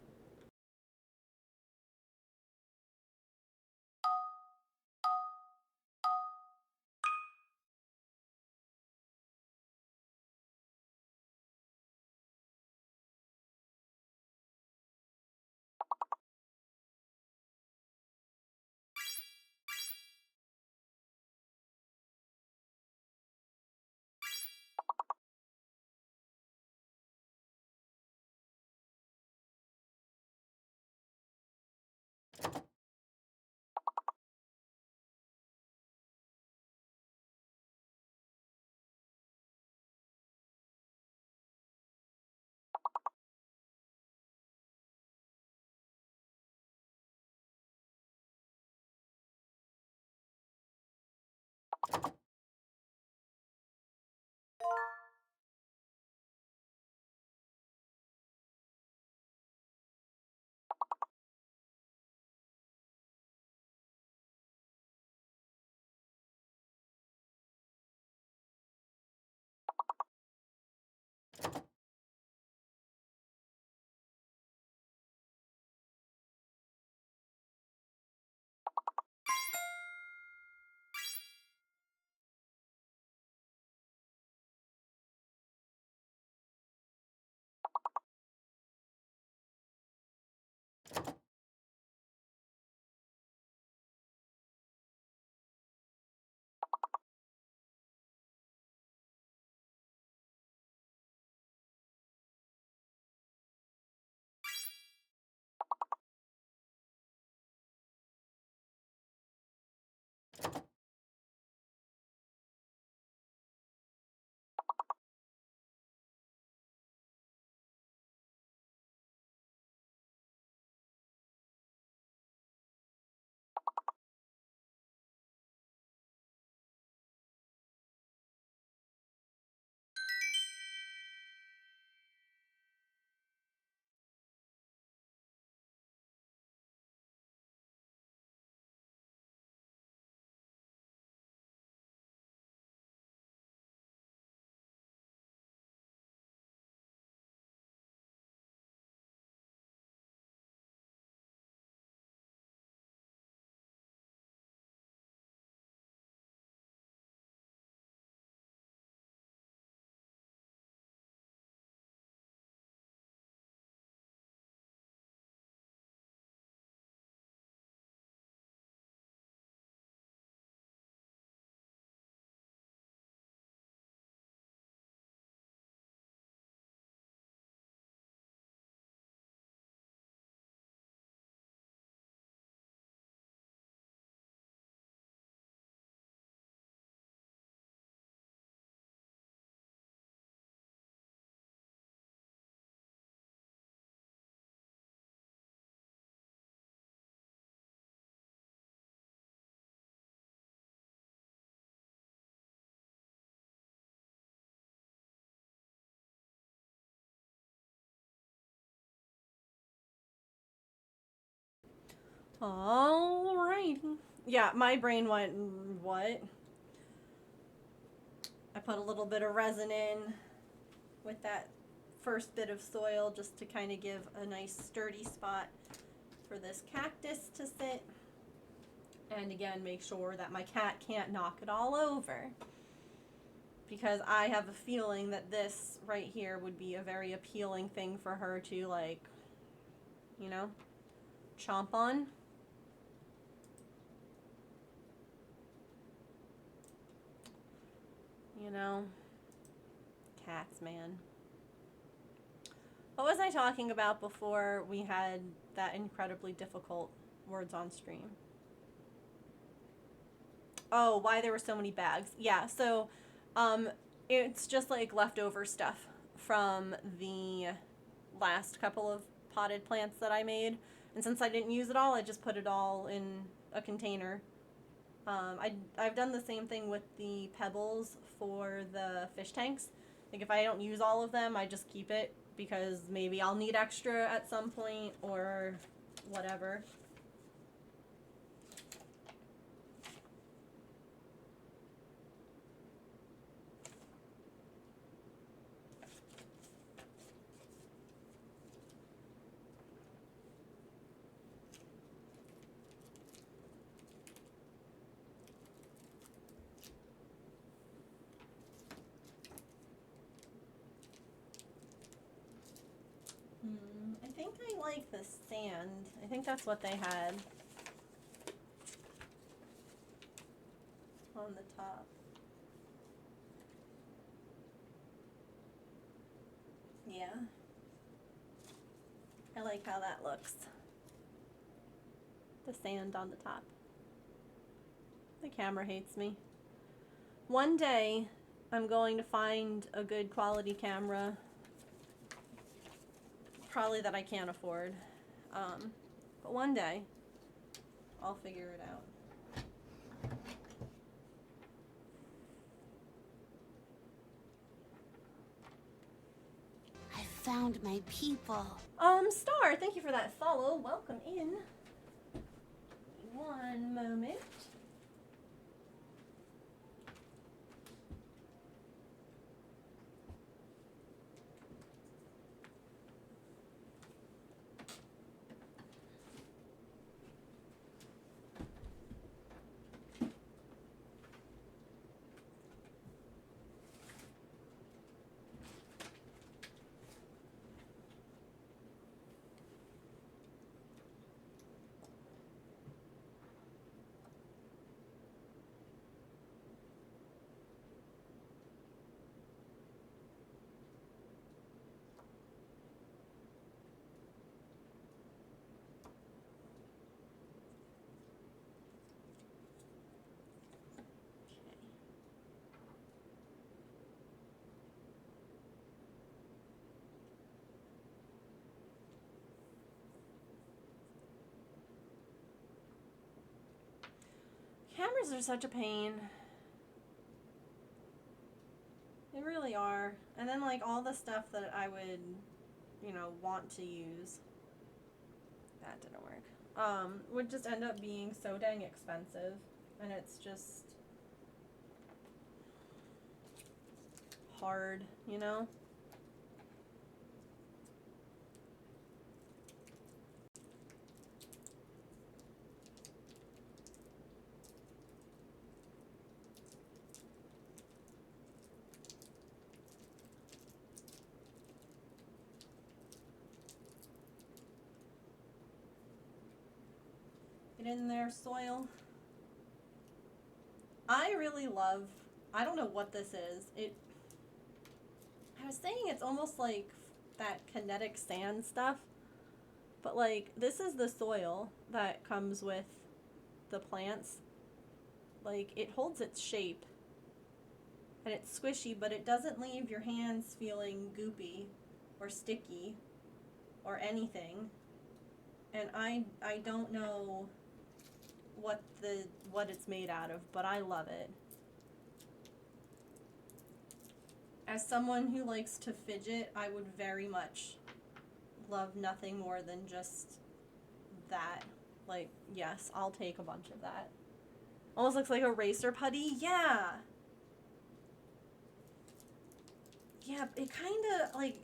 Alrighty. Yeah, my brain went, what? I put a little bit of resin in with that first bit of soil just to kind of give a nice sturdy spot for this cactus to sit. And again, make sure that my cat can't knock it all over. Because I have a feeling that this right here would be a very appealing thing for her to, like, you know, chomp on. You know, cats, man. What was I talking about before we had that incredibly difficult words on stream? Oh, why there were so many bags. Yeah, so it's just like leftover stuff from the last couple of potted plants that I made. And since I didn't use it all, I just put it all in a container. I've done the same thing with the pebbles for the fish tanks. Like, if I don't use all of them, I just keep it because maybe I'll need extra at some point or whatever. I think I like the sand. I think that's what they had on the top. Yeah. I like how that looks. The sand on the top. The camera hates me. One day, I'm going to find a good quality camera. Probably that I can't afford. But one day, I'll figure it out. I found my people. Star, thank you for that follow. Welcome in. One moment. Cameras are such a pain. They really are. And then, like, all the stuff that I would, you know, want to use. That didn't work. Would just end up being so dang expensive. And it's just hard, you know? Get in there, soil. I really love, I don't know what this is. I was saying it's almost like that kinetic sand stuff, but like this is the soil that comes with the plants. Like, it holds its shape and it's squishy, but it doesn't leave your hands feeling goopy or sticky or anything. And I don't know what it's made out of, but I love it. As someone who likes to fidget, I would very much love nothing more than just that. Like, yes, I'll take a bunch of that. Almost looks like a racer putty. Yeah. Yeah, it kind of, like,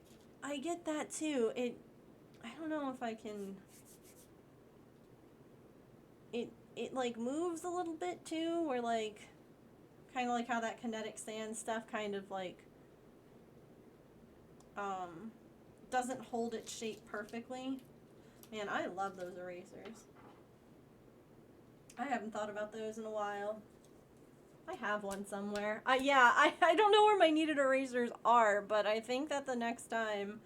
I get that too. I don't know if I can, it like moves a little bit too, where like, kind of like how that kinetic sand stuff kind of like, doesn't hold its shape perfectly. Man, I love those erasers. I haven't thought about those in a while. I have one somewhere. I don't know where my kneaded erasers are, but I think that the next time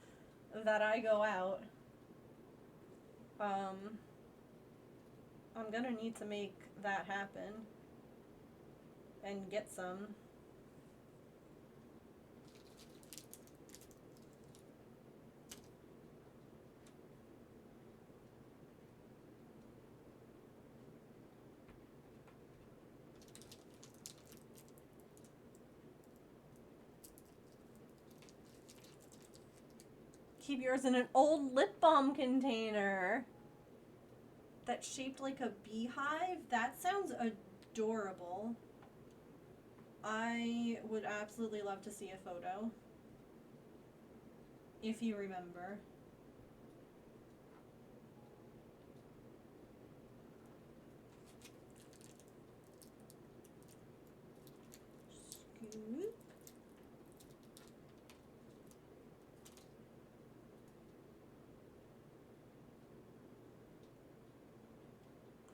that I go out, I'm gonna need to make that happen and get some. keep yours in an old lip balm container that's shaped like a beehive. That sounds adorable. I would absolutely love to see a photo. If you remember. Scoop.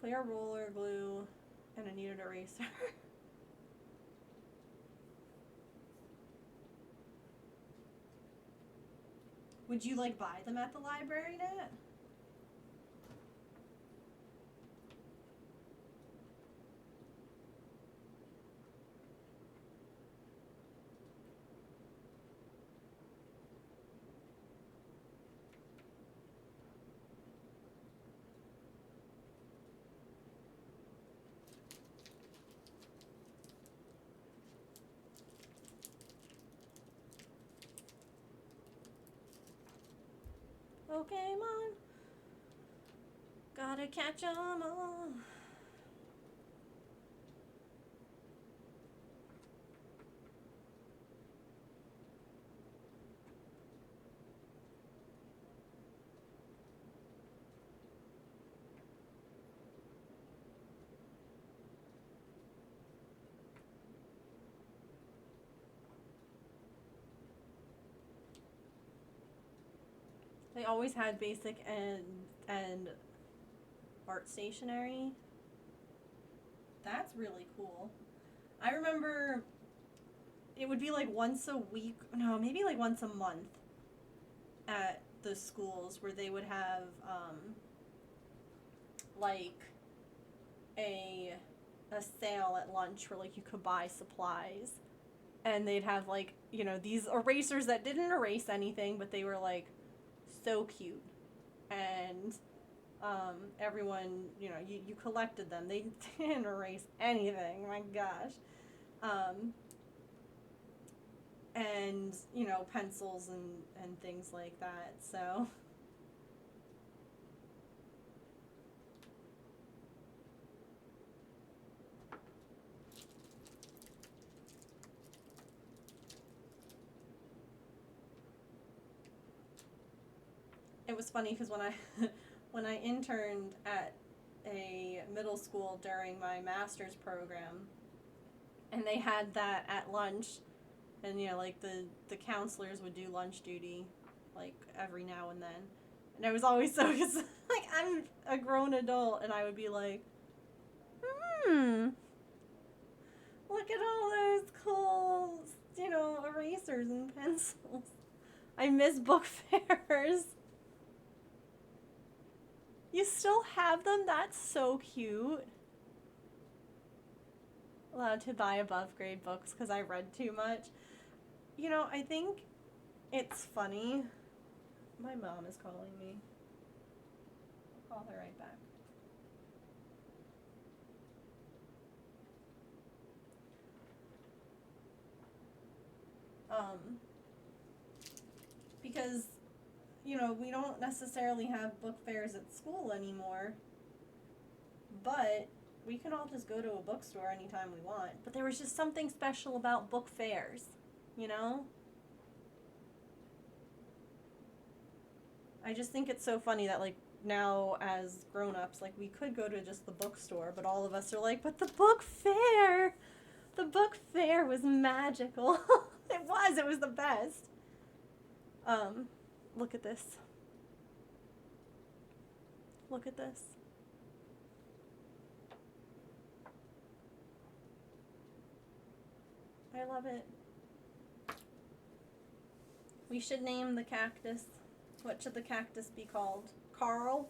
Clear roller glue and a kneaded eraser. Would you like buy them at the library, Nat? Pokemon, gotta catch 'em all. They always had basic and art stationery. That's really cool. I remember it would be like once a week, no, maybe like once a month at the schools where they would have like a sale at lunch where like you could buy supplies, and they'd have like, you know, these erasers that didn't erase anything, but they were like so cute, and everyone, you know, you collected them. They didn't erase anything, my gosh. And, you know, pencils and things like that, so. It was funny because when I when I interned at a middle school during my master's program, and they had that at lunch, and you know, like the counselors would do lunch duty like every now and then, and I was always so, cause like I'm a grown adult and I would be like, look at all those cool, you know, erasers and pencils. I miss book fairs. You still have them? That's so cute. Allowed to buy above grade books because I read too much. You know, I think it's funny. My mom is calling me. I'll call her right back. Because, you know, we don't necessarily have book fairs at school anymore, but we can all just go to a bookstore anytime we want. But there was just something special about book fairs, you know? I just think it's so funny that, like, now as grown-ups, like, we could go to just the bookstore, but all of us are like, but the book fair was magical. It was the best. Look at this. Look at this. I love it. We should name the cactus. What should the cactus be called? Carl?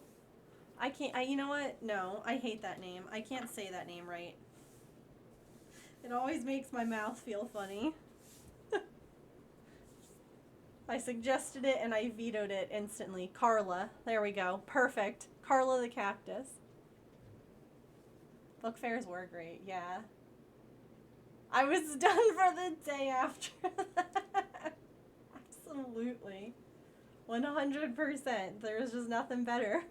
You know what? No, I hate that name. I can't say that name right. It always makes my mouth feel funny. I suggested it and I vetoed it instantly. Carla. There we go. Perfect. Carla the cactus. Book fairs were great, yeah. I was done for the day after that. Absolutely. 100%. There's just nothing better.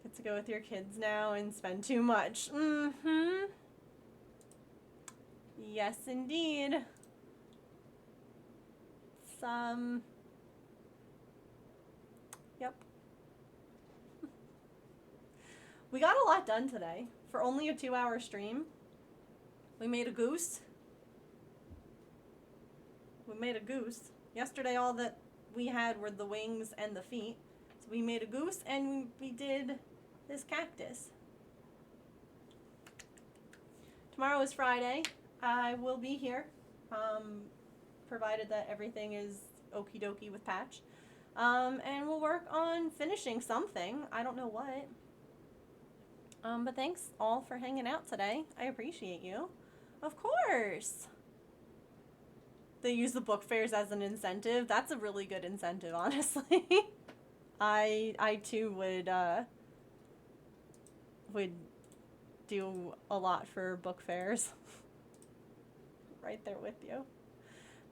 Get to go with your kids now and spend too much. Mm-hmm. Yes, indeed. Yep. We got a lot done today. For only a 2-hour stream. We made a goose. Yesterday all that we had were the wings and the feet. So we made a goose and we did this cactus. Tomorrow is Friday. I will be here, provided that everything is okie dokie with Patch. And we'll work on finishing something. I don't know what. But thanks all for hanging out today. I appreciate you. Of course. They use the book fairs as an incentive. That's a really good incentive, honestly. I too would do a lot for book fairs. Right there with you.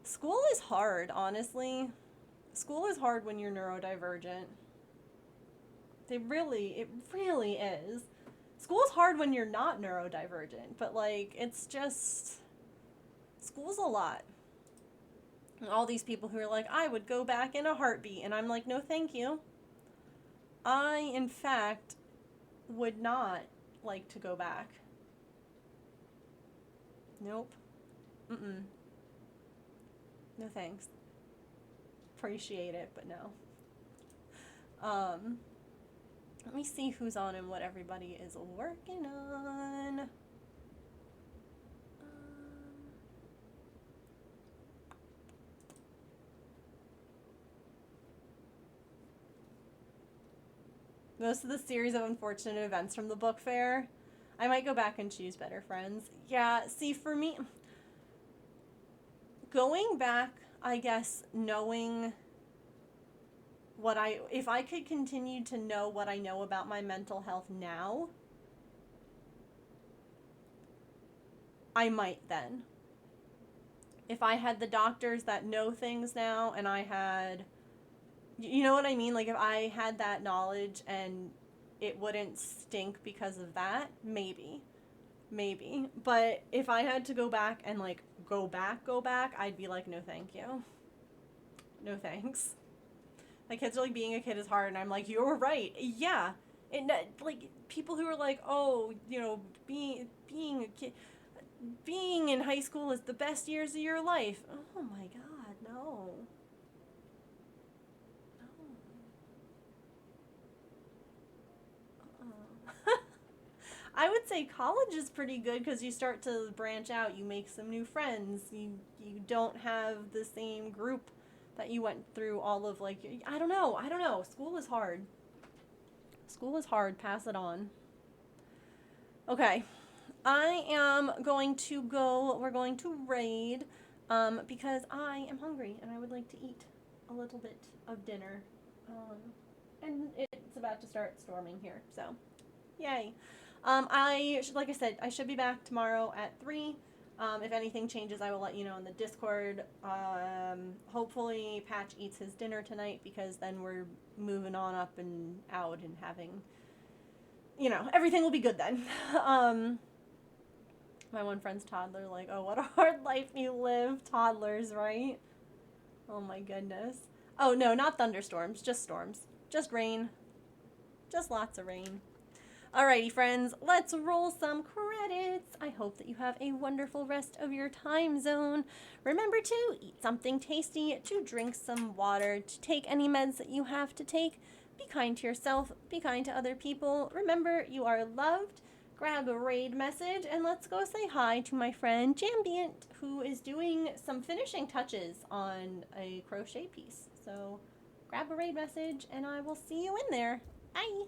School is hard, honestly. School is hard when you're neurodivergent. It really is. School's hard when you're not neurodivergent, but like, it's just, school's a lot. And all these people who are like, I would go back in a heartbeat, and I'm like, no thank you. I, in fact, would not like to go back. Nope. Mm-mm. No thanks. Appreciate it, but no. Let me see who's on and what everybody is working on. Most of the series of unfortunate events from the book fair. I might go back and choose Better Friends. Yeah, see, for me, going back, I guess, knowing what if I could continue to know what I know about my mental health now, I might then. If I had the doctors that know things now, and I had, you know what I mean? Like, if I had that knowledge and it wouldn't stink because of that, maybe. But if I had to go back and, like, go back, I'd be like, no thank you. No thanks. My kids are like, being a kid is hard, and I'm like, you're right. Yeah. And, like, people who are like, oh, you know, being a kid, being in high school is the best years of your life. Oh my God, no. I would say college is pretty good because you start to branch out. You make some new friends. You don't have the same group that you went through all of, like, I don't know. School is hard. Pass it on. Okay. I am going to go. We're going to raid because I am hungry and I would like to eat a little bit of dinner. And it's about to start storming here, so yay. Like I said, I should be back tomorrow at 3. If anything changes, I will let you know in the Discord. Hopefully Patch eats his dinner tonight because then we're moving on up and out and having, you know, everything will be good then. My one friend's toddler, like, oh, what a hard life you live. Toddlers, right? Oh my goodness. Oh no, not thunderstorms, just storms. Just rain. Just lots of rain. Alrighty, friends, let's roll some credits. I hope that you have a wonderful rest of your time zone. Remember to eat something tasty, to drink some water, to take any meds that you have to take. Be kind to yourself, be kind to other people. Remember, you are loved. Grab a raid message, and let's go say hi to my friend Jambient, who is doing some finishing touches on a crochet piece. So grab a raid message, and I will see you in there. Bye!